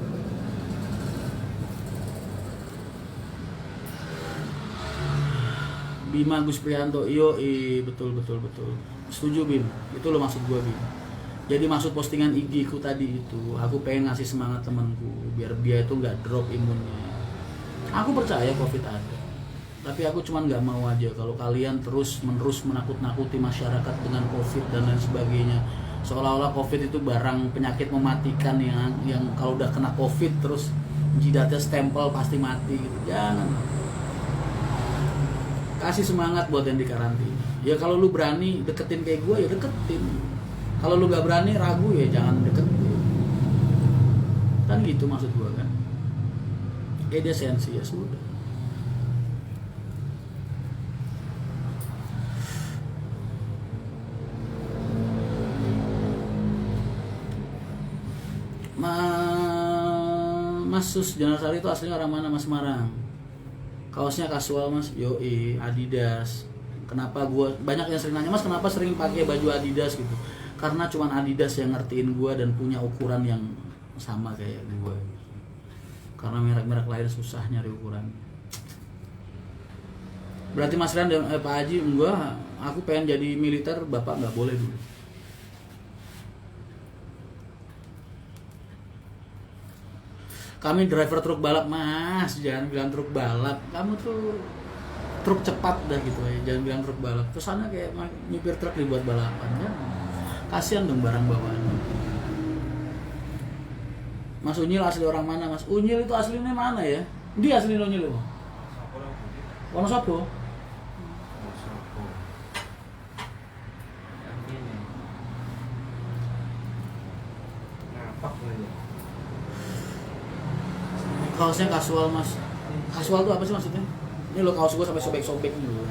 Bima Gus Prianto, betul. Setuju Bim, itu lo maksud gue Bim. Jadi maksud postingan IG ku tadi itu, aku pengen ngasih semangat temanku biar dia itu nggak drop imunnya. Aku percaya COVID ada, tapi aku cuman nggak mau aja kalau kalian terus-menerus menakut-nakuti masyarakat dengan COVID dan lain sebagainya. Seolah-olah COVID itu barang penyakit mematikan yang kalau udah kena COVID terus jidatnya stempel pasti mati gitu. Jangan. Kasih semangat buat yang di karantina. Ya kalau lu berani deketin kayak gue ya deketin. Kalau lu gak berani ragu ya jangan deketin. Kan gitu maksud gue kan. Dia sensi ya sudah. Mas Sus Janasari itu aslinya orang mana? Mas Marang. Kaosnya kasual Mas, yoi Adidas. Kenapa gua banyak yang sering nanya Mas kenapa sering pakai baju Adidas gitu? Karena cuman Adidas yang ngertiin gua dan punya ukuran yang sama kayak gua. Karena merek-merek lain susah nyari ukuran. Berarti Mas Rian dan Pak Haji enggak, aku pengen jadi militer, Bapak nggak boleh dulu. Kami driver truk balap Mas, jangan bilang truk balap. Kamu tuh truk cepat dah gitu ya, jangan bilang truk balap. Terus sana kayak nyupir truk dibuat balapan ya. Kasihan dong barang bawaan. Mas Unyil asli orang mana Mas? Unyil itu aslinya mana ya? Dia asli Unyil itu. Wonosobo. Kaosnya kasual Mas. Kasual tuh apa sih maksudnya? Ini lo kaos gue sampai sobek-sobek nih lo.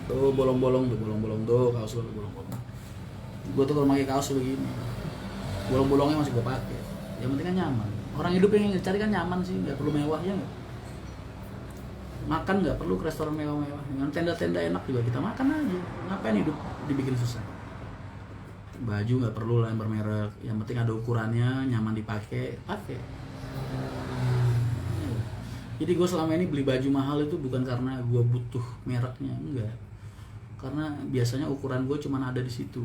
Tuh bolong-bolong tuh kaos gue bolong-bolong. Gue tuh kalau pakai kaos begini, bolong-bolongnya masih gue pakai. Yang penting kan nyaman. Orang hidup yang cari kan nyaman sih, nggak perlu mewah ya nggak. Makan nggak perlu ke restoran mewah-mewah. Dengan tenda-tenda enak juga kita makan aja. Ngapain hidup dibikin susah? Baju nggak perlu lah yang bermerek. Yang penting ada ukurannya, nyaman dipakai, pakai. Jadi gue selama ini beli baju mahal itu bukan karena gue butuh mereknya, enggak. Karena biasanya ukuran gue cuma ada di situ.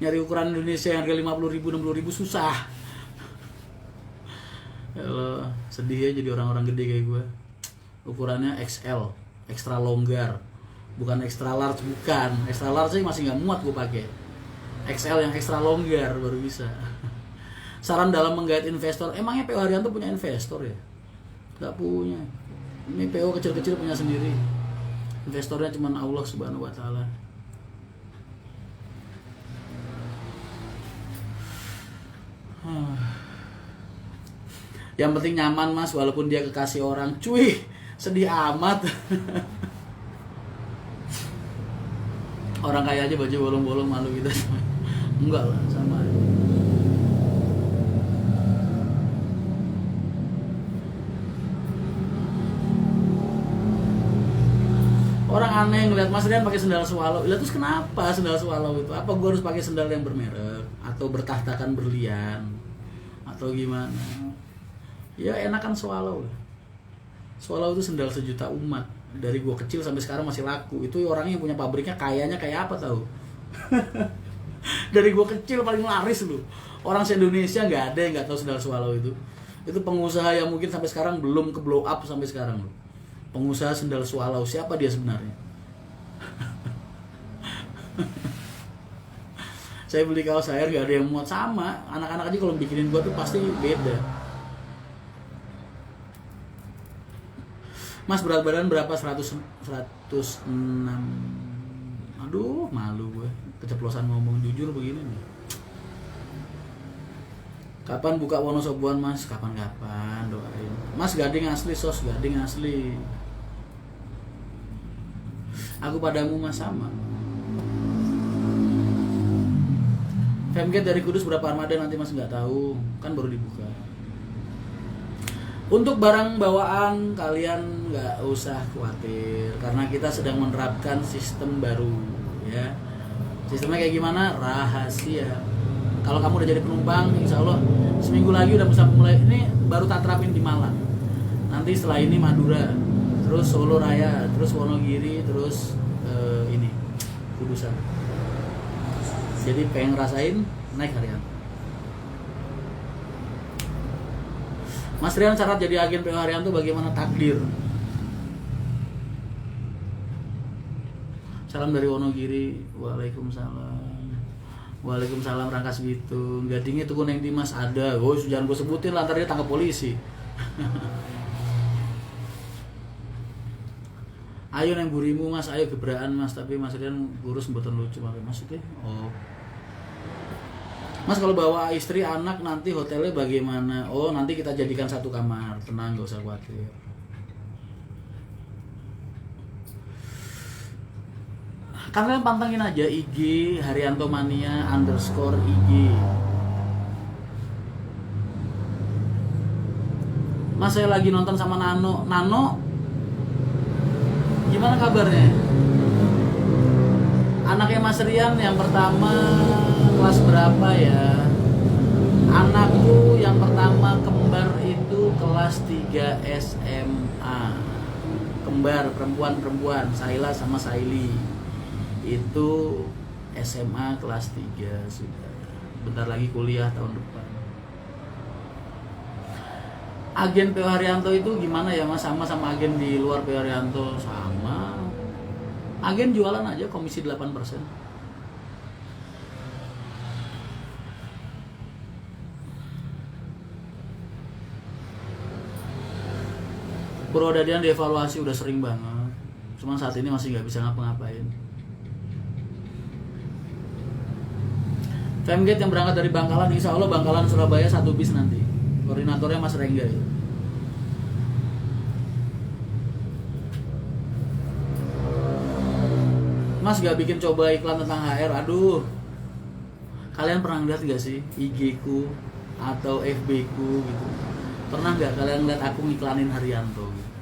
Nyari ukuran Indonesia yang harga 50.000, 60.000 susah. Yalah, sedih ya jadi orang-orang gede kayak gue. Ukurannya XL, extra longgar, bukan extra large, bukan. Extra large sih masih nggak muat gue pakai. XL yang extra longgar baru bisa. Saran dalam menggait investor, emangnya PO Haryanto punya investor ya? Gak punya. Ini PO kecil-kecil punya sendiri. Investornya cuma Allah Subhanahu wa taala. Yang penting nyaman Mas, walaupun dia kekasih orang. Cuy, sedih amat. Orang kaya aja baju bolong-bolong malu kita. Enggak lah, sama aja. Orang aneh ngeliat Mas Rian pakai sendal swallow. Lah terus kenapa sendal swallow itu? Apa gua harus pakai sendal yang bermerek atau bertahtakan berlian atau gimana? Ya enakan swallow. Swallow itu sendal sejuta umat. Dari gua kecil sampai sekarang masih laku. Itu orangnya yang punya pabriknya kayaknya kayak apa tahu? Dari gua kecil paling laris lu. Orang se-Indonesia nggak ada yang nggak tahu sendal swallow itu. Itu pengusaha yang mungkin sampai sekarang belum ke blow up sampai sekarang lu. Pengusaha sendal swallow, siapa dia sebenarnya? Saya beli kaos air gak ada yang muat sama. Anak-anak aja kalau bikinin gua tuh pasti beda. Mas berat badan berapa? 106. Aduh, malu gue. Keceplosan ngomong jujur begini nih. Kapan buka Wonosoboan Mas? Kapan-kapan doain. Mas Gading asli sos, Gading asli. Aku padamu Mas sama. Femgate dari Kudus berapa armada nanti Mas nggak tahu, kan baru dibuka. Untuk barang bawaan kalian nggak usah khawatir karena kita sedang menerapkan sistem baru ya. Sistemnya kayak gimana? Rahasia. Kalau kamu udah jadi penumpang, insya Allah seminggu lagi udah bisa mulai. Ini baru tak terapin di Malang. Nanti setelah ini Madura, terus Solo Raya, terus Wonogiri, terus ini Kudusan. Jadi pengen ngerasain naik Haryanto. Mas Rian syarat jadi agen PO Haryanto bagaimana? Takdir. Salam dari Wonogiri. Waalaikumsalam. Waalaikumsalam Rangkas Bitung. Gadingnya tuh Neng Dimas ada. Oh, jangan gue sebutin lah, ntar dia tangkap polisi. Ayo neng burimu Mas, ayo gebraan Mas, tapi Mas Rian kurus mboten lucu maksudnya. Oh. Mas kalau bawa istri anak nanti hotelnya bagaimana? Oh, nanti kita jadikan satu kamar. Tenang, gak usah khawatir. Kalian pantengin aja IG Haryanto Mania _IG. Mas saya lagi nonton sama Nano. Nano, gimana kabarnya? Anaknya Mas Rian yang pertama kelas berapa ya? Anakku yang pertama kembar itu kelas 3 SMA. Kembar perempuan-perempuan, Saila sama Saili. Itu SMA kelas 3 sudah. Bentar lagi kuliah tahun depan. Agen PO Haryanto itu gimana ya Mas? Sama agen di luar PO Haryanto? Sama. Agen jualan aja komisi 8%. Purwodadian dievaluasi udah sering banget, cuman saat ini masih nggak bisa ngapa-ngapain. Femgate yang berangkat dari Bangkalan, insya Allah Bangkalan Surabaya 1 bis nanti. Koordinatornya Mas Rengga ya. Mas gak bikin coba iklan tentang HR, aduh. Kalian pernah lihat gak sih IG ku atau FB ku gitu? Pernah gak kalian lihat aku ngiklanin Haryanto gitu?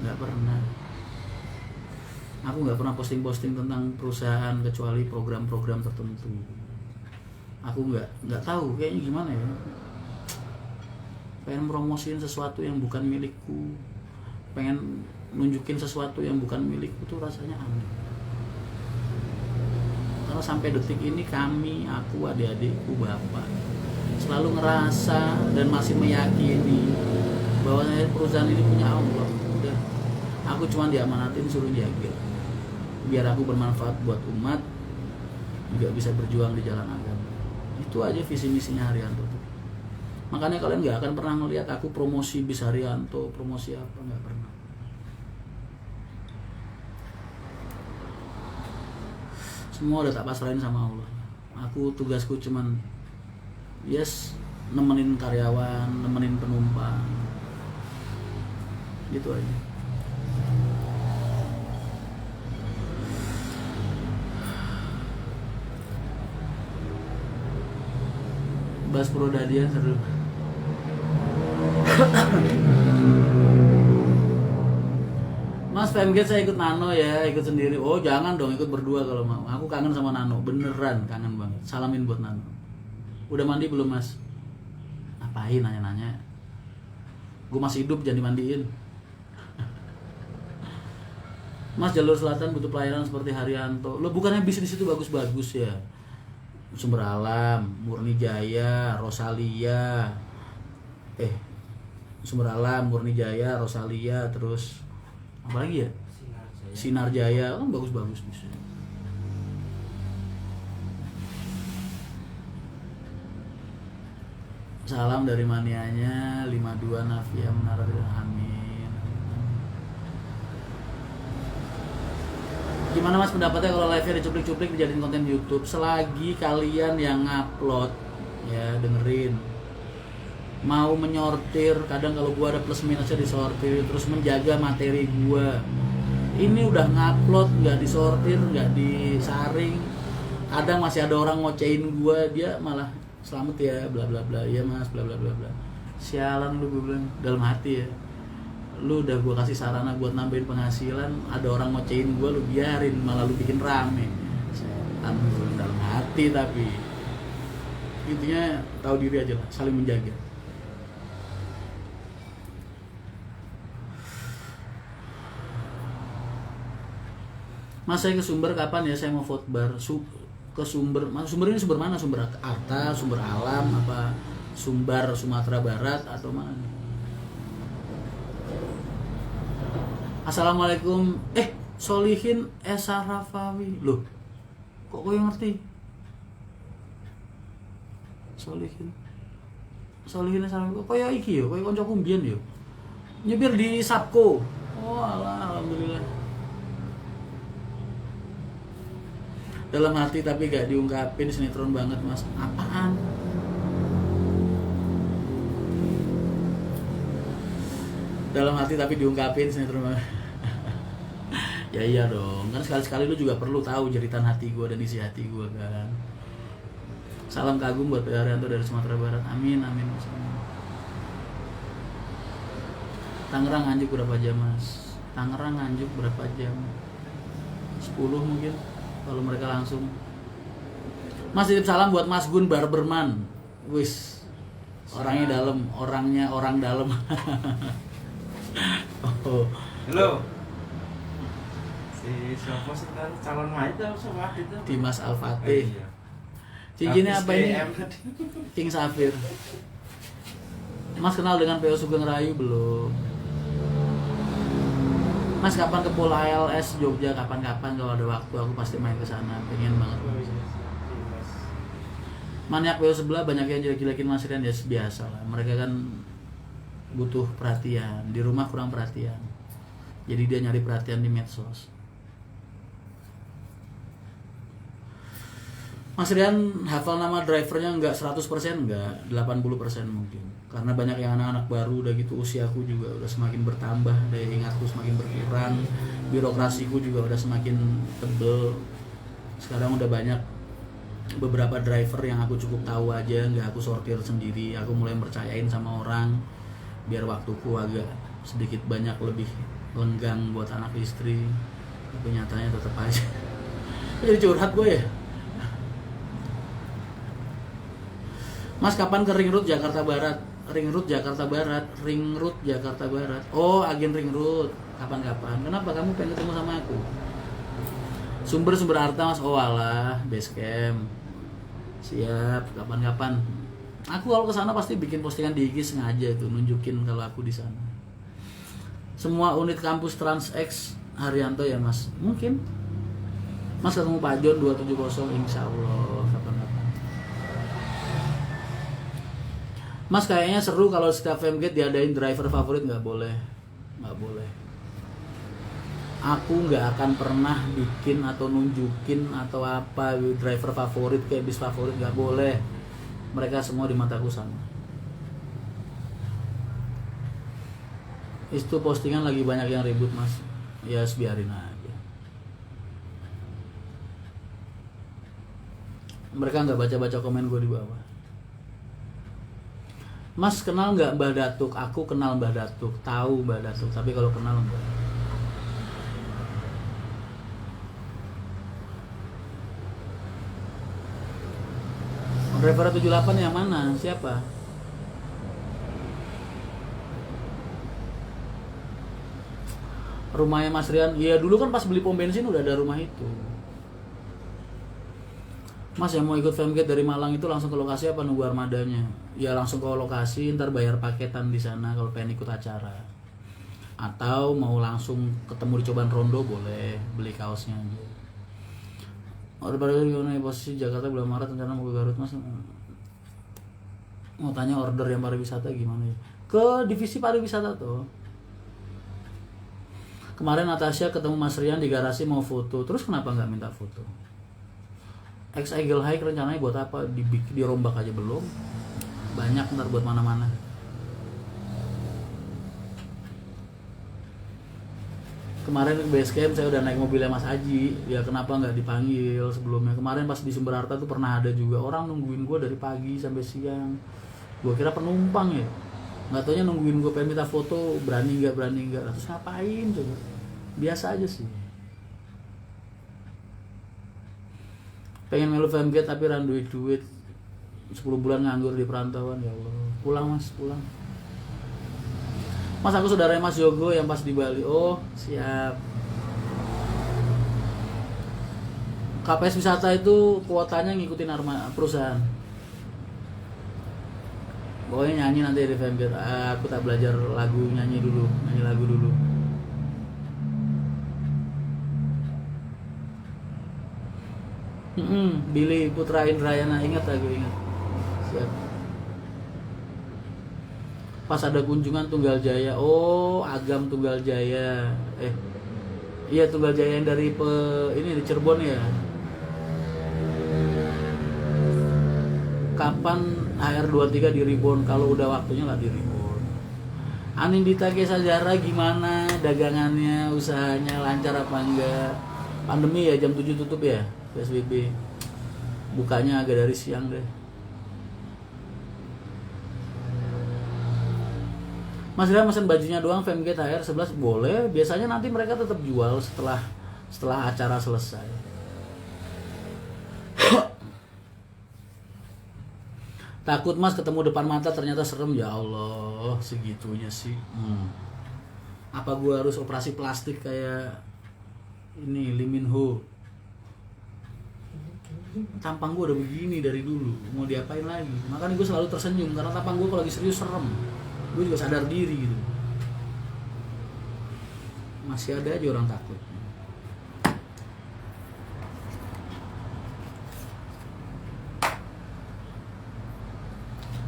Gak pernah. Aku gak pernah posting-posting tentang perusahaan kecuali program-program tertentu. Aku nggak tahu kayaknya gimana ya. Pengen promosiin sesuatu yang bukan milikku, pengen nunjukin sesuatu yang bukan milikku tuh rasanya aneh. Karena sampai detik ini kami, aku, adik-adikku, bapak selalu ngerasa dan masih meyakini bahwa perusahaan ini punya Allah. Udah, aku cuma diamanatin suruh jaga, biar aku bermanfaat buat umat, juga bisa berjuang di jalan agama. Itu aja visi misinya Haryanto tuh. Makanya kalian nggak akan pernah ngelihat aku promosi bis Haryanto, promosi apa, nggak pernah. Semua udah tak pasrahin sama Allah. Aku tugasku cuman nemenin karyawan, nemenin penumpang, gitu aja. Bahas Purwodadian seru. Mas Femgate saya ikut Nano ya, ikut sendiri. Oh jangan dong, ikut berdua kalau mau. Aku kangen sama Nano, beneran kangen banget. Salamin buat Nano. Udah mandi belum Mas? Ngapain nanya-nanya? Gue masih hidup, jangan dimandiin. Mas, jalur selatan butuh pelayanan seperti Haryanto. Lo bukannya bis di situ bagus-bagus ya? Sumber Alam, Murni Jaya, Rosalia. Sumber Alam, Murni Jaya, Rosalia, terus apa lagi ya? Sinar Jaya, kan bagus-bagus bisa. Salam dari manianya 52 Nafia Menara. Amin. Gimana Mas pendapatnya kalau live-nya dicuplik-cuplik dijadiin konten YouTube? Selagi kalian yang ngupload ya, dengerin, mau menyortir, kadang kalau gua ada plus minusnya disortir, terus menjaga materi gua. Ini udah ngupload, nggak disortir, nggak disaring, kadang masih ada orang ngocein gua, dia malah selamat ya bla bla bla, iya Mas bla bla bla bla. Sialan lu, gue bilang dalam hati ya, lu udah gua kasih sarana buat nambahin penghasilan, ada orang ngocein gua, lu biarin, malah lu bikin rame. Setan lu dalam hati. Tapi intinya tahu diri aja lah, saling menjaga. Mas, saya ke Sumber kapan ya? Saya mau khotbah ke Sumber. Mas, Sumber ini sumber mana? Sumber Arta, Sumber Alam, apa Sumbar Sumatera Barat atau mana? Assalamualaikum. Solihin Esa Rafawi. Loh, kok yang ngerti? Solihin Esa Rafawi. Kok ya iki yo, kok kancaku mbiyen yo. Nyebir di Sapko. Oh alah, alhamdulillah. Dalam hati tapi gak diungkapin, sinetron banget Mas. Apaan? Dalam hati tapi diungkapin, sinetron banget. Ya iya dong, kan sekali-sekali lu juga perlu tahu jeritan hati gue dan isi hati gue kan. Salam kagum buat Pak Haryanto dari Sumatera Barat. Amin, amin Mas. Tangerang Nganjuk berapa jam Mas? Tangerang Nganjuk berapa jam? 10 mungkin kalau mereka langsung. Mas, titip salam buat Mas Gun Barberman. Wis, orangnya dalam, orang dalam. Oh. Halo. Si siapa sih kan calon wanita sama itu? Dimas Al-Fatih. Iya. Cincinnya apa ini? King Safir. Mas kenal dengan PO Sugeng Rayu belum? Mas, kapan ke Pola ALS Jogja? Kapan-kapan kalau ada waktu aku pasti main ke sana. Pengen banget. Maniak PO sebelah banyak yang jelek-jelekin Mas Rian, ya biasa lah. Mereka kan butuh perhatian, di rumah kurang perhatian, jadi dia nyari perhatian di medsos. Mas Rian hafal nama drivernya enggak 100%, enggak 80% mungkin. Karena banyak yang anak-anak baru, udah gitu usiaku juga udah semakin bertambah, daya ingatku semakin berkurang, birokrasiku juga udah semakin tebel. Sekarang udah banyak beberapa driver yang aku cukup tahu aja, nggak aku sortir sendiri. Aku mulai percayain sama orang biar waktuku agak sedikit banyak lebih lenggang buat anak istri. Tapi nyatanya tetap aja jadi curhat gue ya. Mas, kapan ke Ring Road Jakarta Barat? Ring Road Jakarta Barat, Ring Road Jakarta Barat. Oh, agen Ring Road. Kapan-kapan? Kenapa kamu pengen ketemu sama aku? Sumber harta, Mas. Oh alah, base camp. Siap, kapan-kapan. Aku kalau kesana pasti bikin postingan di IG sengaja tuh, nunjukin kalau aku di sana. Semua unit kampus TransX Haryanto ya, Mas? Mungkin. Mas ketemu Pak John 270, insya Allah kapan-kapan. Mas, kayaknya seru kalau setiap Femgate diadain driver favorit. Nggak boleh. Aku nggak akan pernah bikin atau nunjukin atau apa driver favorit kayak bis favorit, nggak boleh. Mereka semua di mataku sama. Itu postingan lagi banyak yang ribut, Mas. Ya biarin aja. Mereka nggak baca-baca komen gue di bawah. Mas, kenal nggak Mbah Datuk? Aku kenal Mbah Datuk, tahu Mbah Datuk, tapi kalau kenal enggak. Driver 78 yang mana? Siapa? Rumahnya Mas Rian? Iya, dulu kan pas beli pom bensin udah ada rumah itu. Mas, yang mau ikut Femgate dari Malang itu langsung ke lokasi apa nunggu armadanya? Ya langsung ke lokasi, ntar bayar paketan di sana kalau pengen ikut acara. Atau mau langsung ketemu di Cobaan Rondo boleh, beli kaosnya aja. Order baru gimana posisi Jakarta bulan Maret, rencana mau ke Garut, Mas? Mau tanya order yang pariwisata gimana ya? Ke divisi pariwisata tuh. Kemarin Natasha ketemu Mas Rian di garasi mau foto, terus kenapa nggak minta foto? Ex Eagle High rencananya buat apa? Dirombak aja belum? Banyak ntar buat mana-mana. Kemarin ke base camp saya udah naik mobilnya Mas Aji. Ya kenapa nggak dipanggil sebelumnya? Kemarin pas di Sumber Harta tuh pernah ada juga orang nungguin gue dari pagi sampai siang. Gue kira penumpang ya. Nggak taunya nungguin gue pengen minta foto, berani nggak. Terus ngapain coba? Biasa aja sih. Pengen melu Femgate tapi randuin duit 10 bulan nganggur di perantauan, ya Allah. Pulang, Mas, pulang. Mas, aku saudara Mas Yogo yang pas di Bali. Oh, siap. KPS wisata itu kuotanya ngikutin perusahaan. Pokoknya nyanyi nanti di Femgate. Aku tak belajar nyanyi lagu dulu. Billy Putra Indrayana, ingat. Siap. Pas ada kunjungan Tunggal Jaya. Oh, Agam Tunggal Jaya. Iya, Tunggal Jaya yang dari ini di Cirebon ya. Kapan HR23 di Reborn? Kalau udah waktunya lah di Reborn. Anindita Kesa Zara gimana dagangannya, usahanya lancar apa enggak? Pandemi ya, jam 7 tutup ya, PSBB. Bukanya agak dari siang deh. Mas Rian mesen bajunya doang Femgate HR11 boleh. Biasanya nanti mereka tetap jual setelah acara selesai. Takut Mas ketemu depan mata ternyata serem. Ya Allah, segitunya sih. Apa gua harus operasi plastik kayak ini Lee Min Ho? Tampang gua udah begini dari dulu, mau diapain lagi? Makanya gua selalu tersenyum karena tampang gua kalau lagi serius serem. Gue juga sadar diri gitu. Masih ada aja orang takut.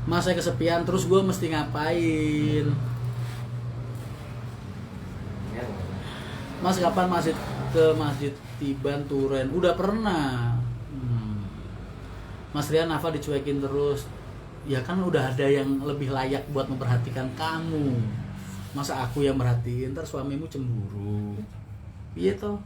Mas saya kesepian terus gue mesti ngapain? Mas kapan masih ke Masjid Tiban Turen? Udah pernah. Mas Rian Nafa dicuekin terus. Ya kan udah ada yang lebih layak buat memperhatikan kamu. Masa aku yang merhatiin, ntar suamimu cemburu. Iya toh.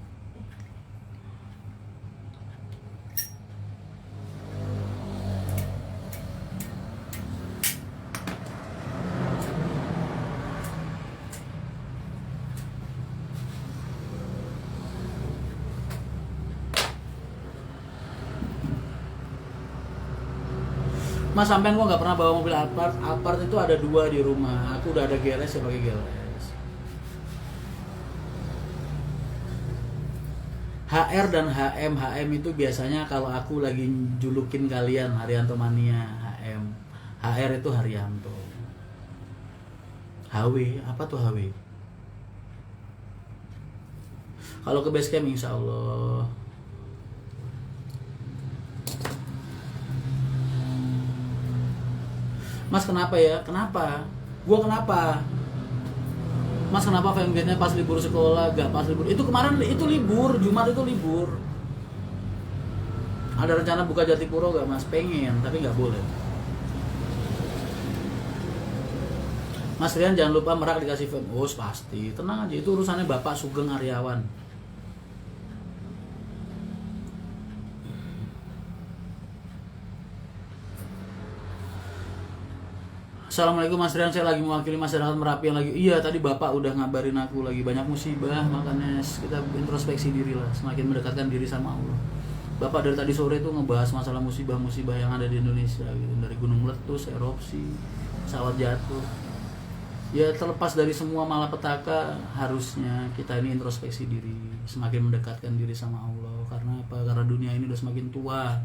Mas sampean kok nggak pernah bawa mobil Alphard? Alphard itu ada 2 di rumah. Aku udah ada GLS ya pakai GLS. HR dan HM itu biasanya kalau aku lagi julukin kalian Haryanto Mania HM. HR itu Haryanto. HW apa tuh HW? Kalau ke base camp insya Allah. Mas kenapa ya? Kenapa? Gua kenapa? Mas kenapa famgate-nya pas libur sekolah, gak pas libur? Itu kemarin itu libur, Jumat itu libur. Ada rencana buka Jatipuro gak mas? Pengen, tapi gak boleh. Mas Rian jangan lupa Merak dikasih fam. Oh pasti, tenang aja, itu urusannya Bapak Sugeng Aryawan. Assalamualaikum Mas Rian, saya lagi mewakili masyarakat Merapi yang lagi. Iya tadi Bapak udah ngabarin aku lagi banyak musibah, makanya kita introspeksi diri lah, semakin mendekatkan diri sama Allah. Bapak dari tadi sore tuh ngebahas masalah musibah-musibah yang ada di Indonesia gitu, dari gunung meletus, erupsi, pesawat jatuh. Ya terlepas dari semua malapetaka, harusnya kita ini introspeksi diri, semakin mendekatkan diri sama Allah. Karena apa? Karena dunia ini udah semakin tua.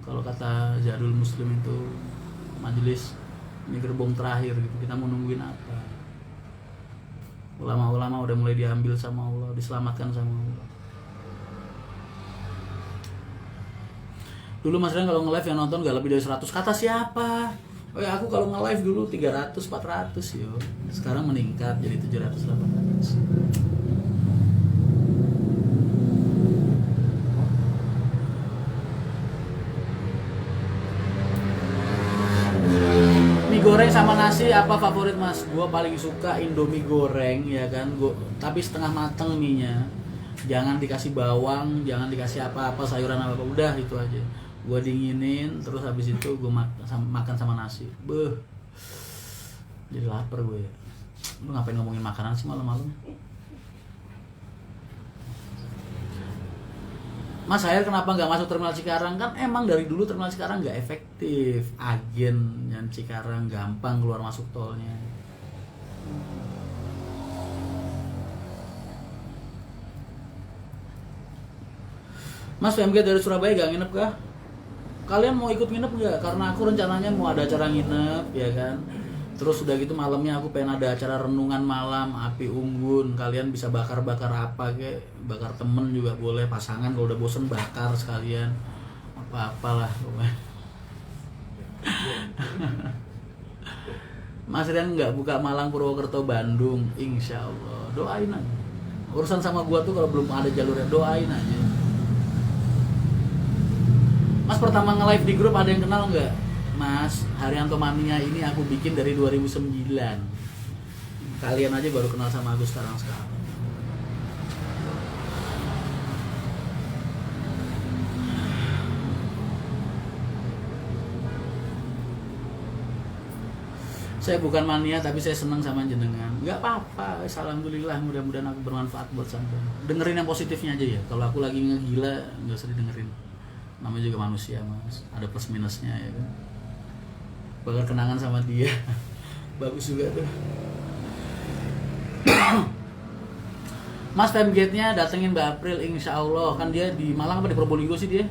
Kalau kata Jadul Muslim itu, majelis ini gerbong terakhir gitu, kita mau nungguin apa? Ulama-ulama udah mulai diambil sama Allah, diselamatkan sama Allah. Dulu Mas Rian kalau nge-live yang nonton gak lebih dari 100, kata siapa? Oh ya aku kalau nge-live dulu 300, 400 yo. Sekarang meningkat jadi 700, 800. Goreng sama nasi apa favorit mas? Gua paling suka Indomie goreng ya kan, tapi setengah mateng mie-nya. Jangan dikasih bawang, jangan dikasih apa-apa sayuran apa-apa, udah itu aja. Gua dinginin, terus habis itu gua makan sama nasi. Beuh, jadi lapar gue ya. Lu ngapain ngomongin makanan sih malam-malam? Mas saya kenapa nggak masuk terminal Cikarang? Kan emang dari dulu terminal Cikarang nggak efektif. Agen yang Cikarang gampang keluar masuk tolnya. Mas PMG dari Surabaya gak nginep kah? Kalian mau ikut nginep nggak? Karena aku rencananya mau ada acara nginep ya kan. Terus udah gitu malamnya aku pengen ada acara renungan malam, api unggun. Kalian bisa bakar-bakar apa kek, bakar temen juga boleh, pasangan kalau udah bosen bakar sekalian. Apa-apalah pokoknya. Mas Rian nggak buka Malang, Purwokerto, Bandung, insya Allah. Doain aja. Urusan sama gua tuh kalau belum ada jalurnya, doain aja. Mas pertama nge-live di grup ada yang kenal nggak? Mas, Haryanto Mania ini aku bikin dari 2009. Kalian aja baru kenal sama aku sekarang. Saya bukan mania tapi saya senang sama jenengan. Gak apa-apa, alhamdulillah, mudah-mudahan aku bermanfaat buat sampean. Dengerin yang positifnya aja ya. Kalau aku lagi ngegila, gak usah didengerin. Namanya juga manusia mas, ada plus minusnya ya kan. Bakal kenangan sama dia. Bagus juga tuh. Mas Famegate-nya datengin Mbak April insya Allah. Kan dia di Malang apa di Probolinggo sih dia?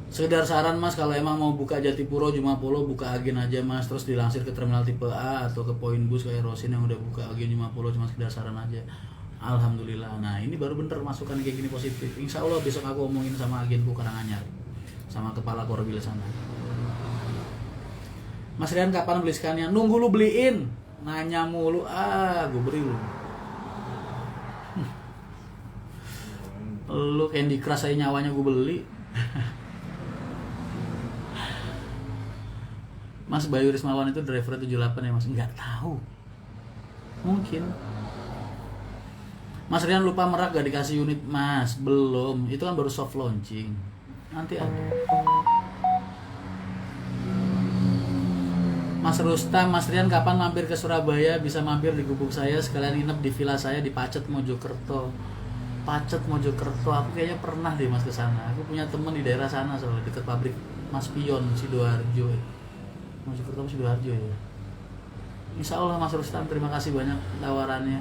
Sekedar saran mas, kalau emang mau buka Jatipuro, Jumapolo, buka agen aja mas. Terus dilansir ke terminal tipe A atau ke poin bus kayak Rosin yang udah buka agen Jumapolo. Cuma sekedar saran aja. Alhamdulillah. Nah ini baru bener masukan kayak gini positif. Insya Allah besok aku omongin sama agenku Karanganyar. sama kepala Korwil sana. Mas Rian kapan beli Scania? Nunggu lu beliin. Nanya mulu, gue beri lu. Lu Candy Crush aja nyawanya gue beli. Mas Bayu Rismawan itu driver 78 ya Mas? Nggak tahu. Mungkin. Mas Rian lupa Merak gak dikasih unit Mas? Belum, itu kan baru soft launching. Nanti ada. Mas Rustam, Mas Rian kapan mampir ke Surabaya? Bisa mampir di gubuk saya, sekalian nginep di villa saya di Pacet Mojokerto. Pacet Mojokerto, aku kayaknya pernah deh Mas ke sana. Aku punya temen di daerah sana soalnya, deket pabrik Mas Pion, Sidoarjo. Mojokerto Sidoarjo ya. Insya Allah Mas Rustam, terima kasih banyak tawarannya.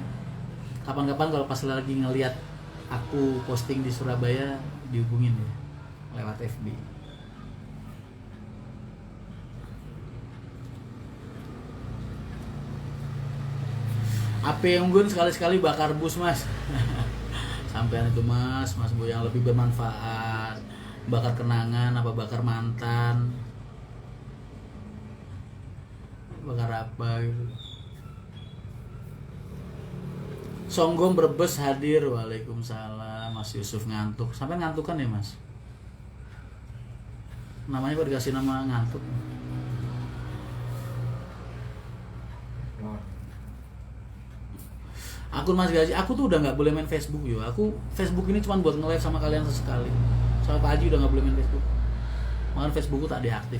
Kapan-kapan kalau pas lagi ngelihat aku posting di Surabaya, dihubungin ya lewat FB. AP Unggun sekali-sekali bakar bus Mas. Sampean itu Mas Bu yang lebih bermanfaat. Bakar kenangan apa bakar mantan? Bakar apa gitu. Songgom Brebes hadir. Waalaikumsalam. Mas Yusuf ngantuk. Sampai ngantukan ya Mas? Namanya kok dikasih nama ngantuk? Akun Mas Gaji, aku tuh udah nggak boleh main Facebook yo. Aku Facebook ini cuma buat nge-live sama kalian sesekali. Sama Pak Haji udah nggak boleh main Facebook. Makanya Facebookku tak deaktif.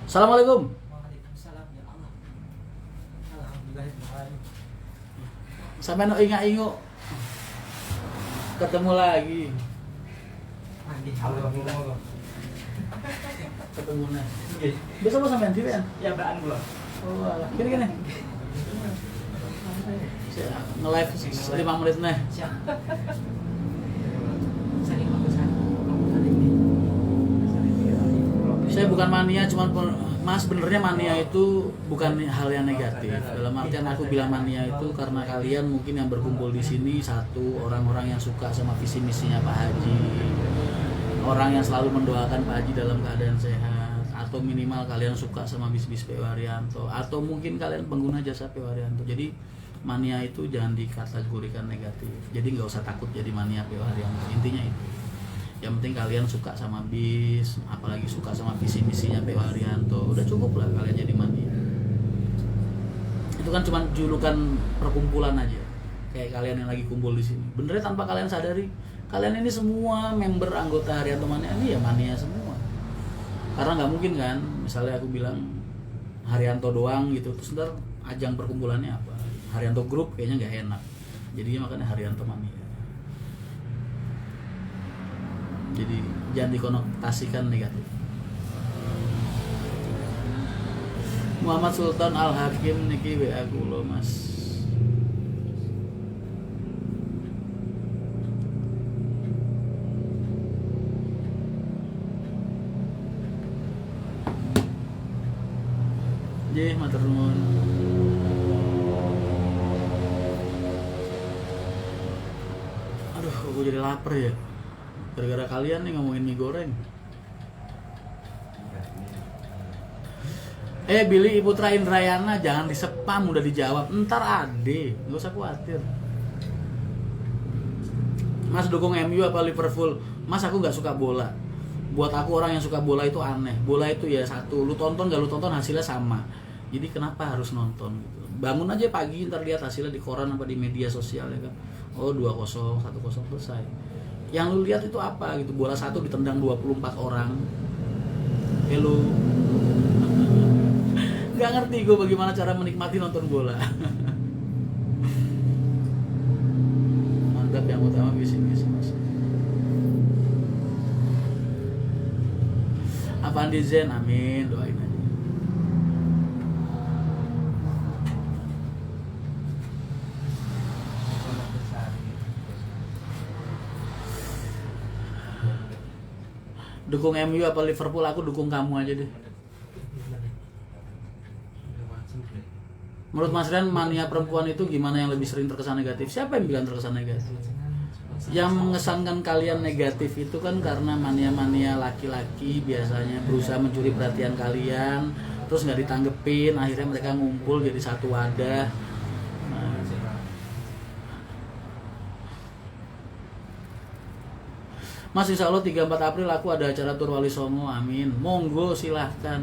Assalamualaikum. Waalaikumsalam ya Allah. Alhamdulillah. Sampai no ingat-ingat ketemu lagi. Mandi. Alhamdulillah. Ketemu nih. Besok lo sampean TV kan? Ya baan gua. Oh, alah. Gini. Saya nge-live 5 menit nih. Siap. Saling bagusan. Saya bukan mania, cuman Mas sebenarnya mania itu bukan hal yang negatif. Dalam artian aku bilang mania itu karena kalian mungkin yang berkumpul di sini satu orang-orang yang suka sama visi misinya Pak Haji, orang yang selalu mendoakan Pak Haji dalam keadaan sehat, atau minimal kalian suka sama bis-bis P.O. Haryanto, atau mungkin kalian pengguna jasa P.O. Haryanto. Jadi mania itu jangan dikategorikan negatif. Jadi nggak usah takut jadi mania P.O. Haryanto. Intinya itu. Yang penting kalian suka sama bis, apalagi suka sama visi misinya P.O. Haryanto. Udah cukup lah kalian jadi mania. Itu kan cuma julukan perkumpulan aja. Kayak kalian yang lagi kumpul di sini. Benernya tanpa kalian sadari, kalian ini semua member anggota Haryanto Mania ini ya mania semua. Karena nggak mungkin kan, misalnya aku bilang Haryanto doang gitu, terus ntar ajang perkumpulannya apa? Haryanto Group kayaknya nggak enak. Jadinya makanya Haryanto Mania. Jadi jangan dikonotasikan negatif. Muhammad Sultan Al Hakim niki WA kula Mas. Nggih, matur nuwun. Aduh, aku jadi lapar ya. Gara-gara kalian nih ngomongin mie goreng. Billy Putra Indrayana, jangan disepam, udah dijawab. Ntar ade, nggak usah khawatir. Mas dukung MU apa Liverpool? Mas aku nggak suka bola. Buat aku orang yang suka bola itu aneh. Bola itu ya satu, lu tonton gak lu tonton hasilnya sama. Jadi kenapa harus nonton gitu? Bangun aja pagi, ntar lihat hasilnya di koran apa di media sosial ya kan. Oh 2-0, 1-0 selesai. Yang lu lihat itu apa gitu? Bola satu ditendang 24 orang. Lu nggak ngerti gue bagaimana cara menikmati nonton bola. Mantap, yang utama visi-misi Mas. Apaan di Zen? Amin, doain aja. Dukung MU apa Liverpool? Aku dukung kamu aja deh. Menurut Mas Rian, mania perempuan itu gimana yang lebih sering terkesan negatif? Siapa yang bilang terkesan negatif? Yang mengesankan kalian negatif itu kan karena mania-mania laki-laki biasanya berusaha mencuri perhatian kalian, terus nggak ditanggepin, akhirnya mereka ngumpul jadi satu wadah. Nah, Mas, insya Allah 3-4 April aku ada acara tur Wali Songo, amin. Monggo, silahkan.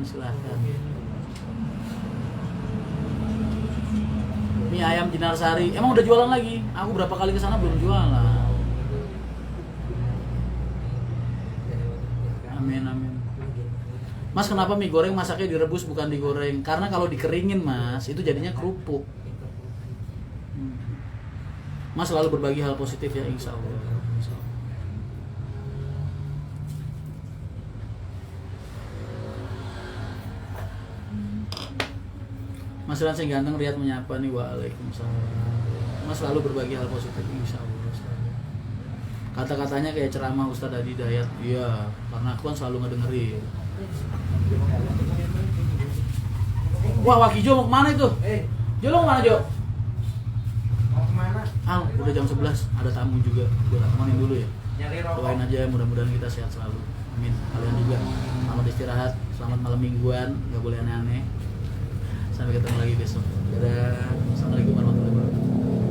Mie ayam Jinarsari, emang udah jualan lagi? Aku berapa kali kesana belum jualan. Amin. Mas, kenapa mie goreng masaknya direbus bukan digoreng? Karena kalau dikeringin mas, itu jadinya kerupuk. Mas selalu berbagi hal positif ya, insya Allah. Mas Ransing ganteng, Riyad menyapa nih, waalaikumsalam. Mas selalu berbagi hal positif, insya Allah. Kata-katanya kayak ceramah Ustadz Adi Dayat. Iya, karena aku kan selalu ngedengerin. Wah, Wakijo mau kemana itu? Jo, lo mau kemana Jo? Mau kemana? Udah jam 11, ada tamu juga. Gue temenin dulu ya. Nyari rokok. Doain aja, mudah-mudahan kita sehat selalu. Amin. Kalian juga selamat istirahat, selamat malam mingguan, nggak boleh aneh-aneh. Sampai ketemu lagi besok. Dadah. Assalamualaikum warahmatullahi wabarakatuh.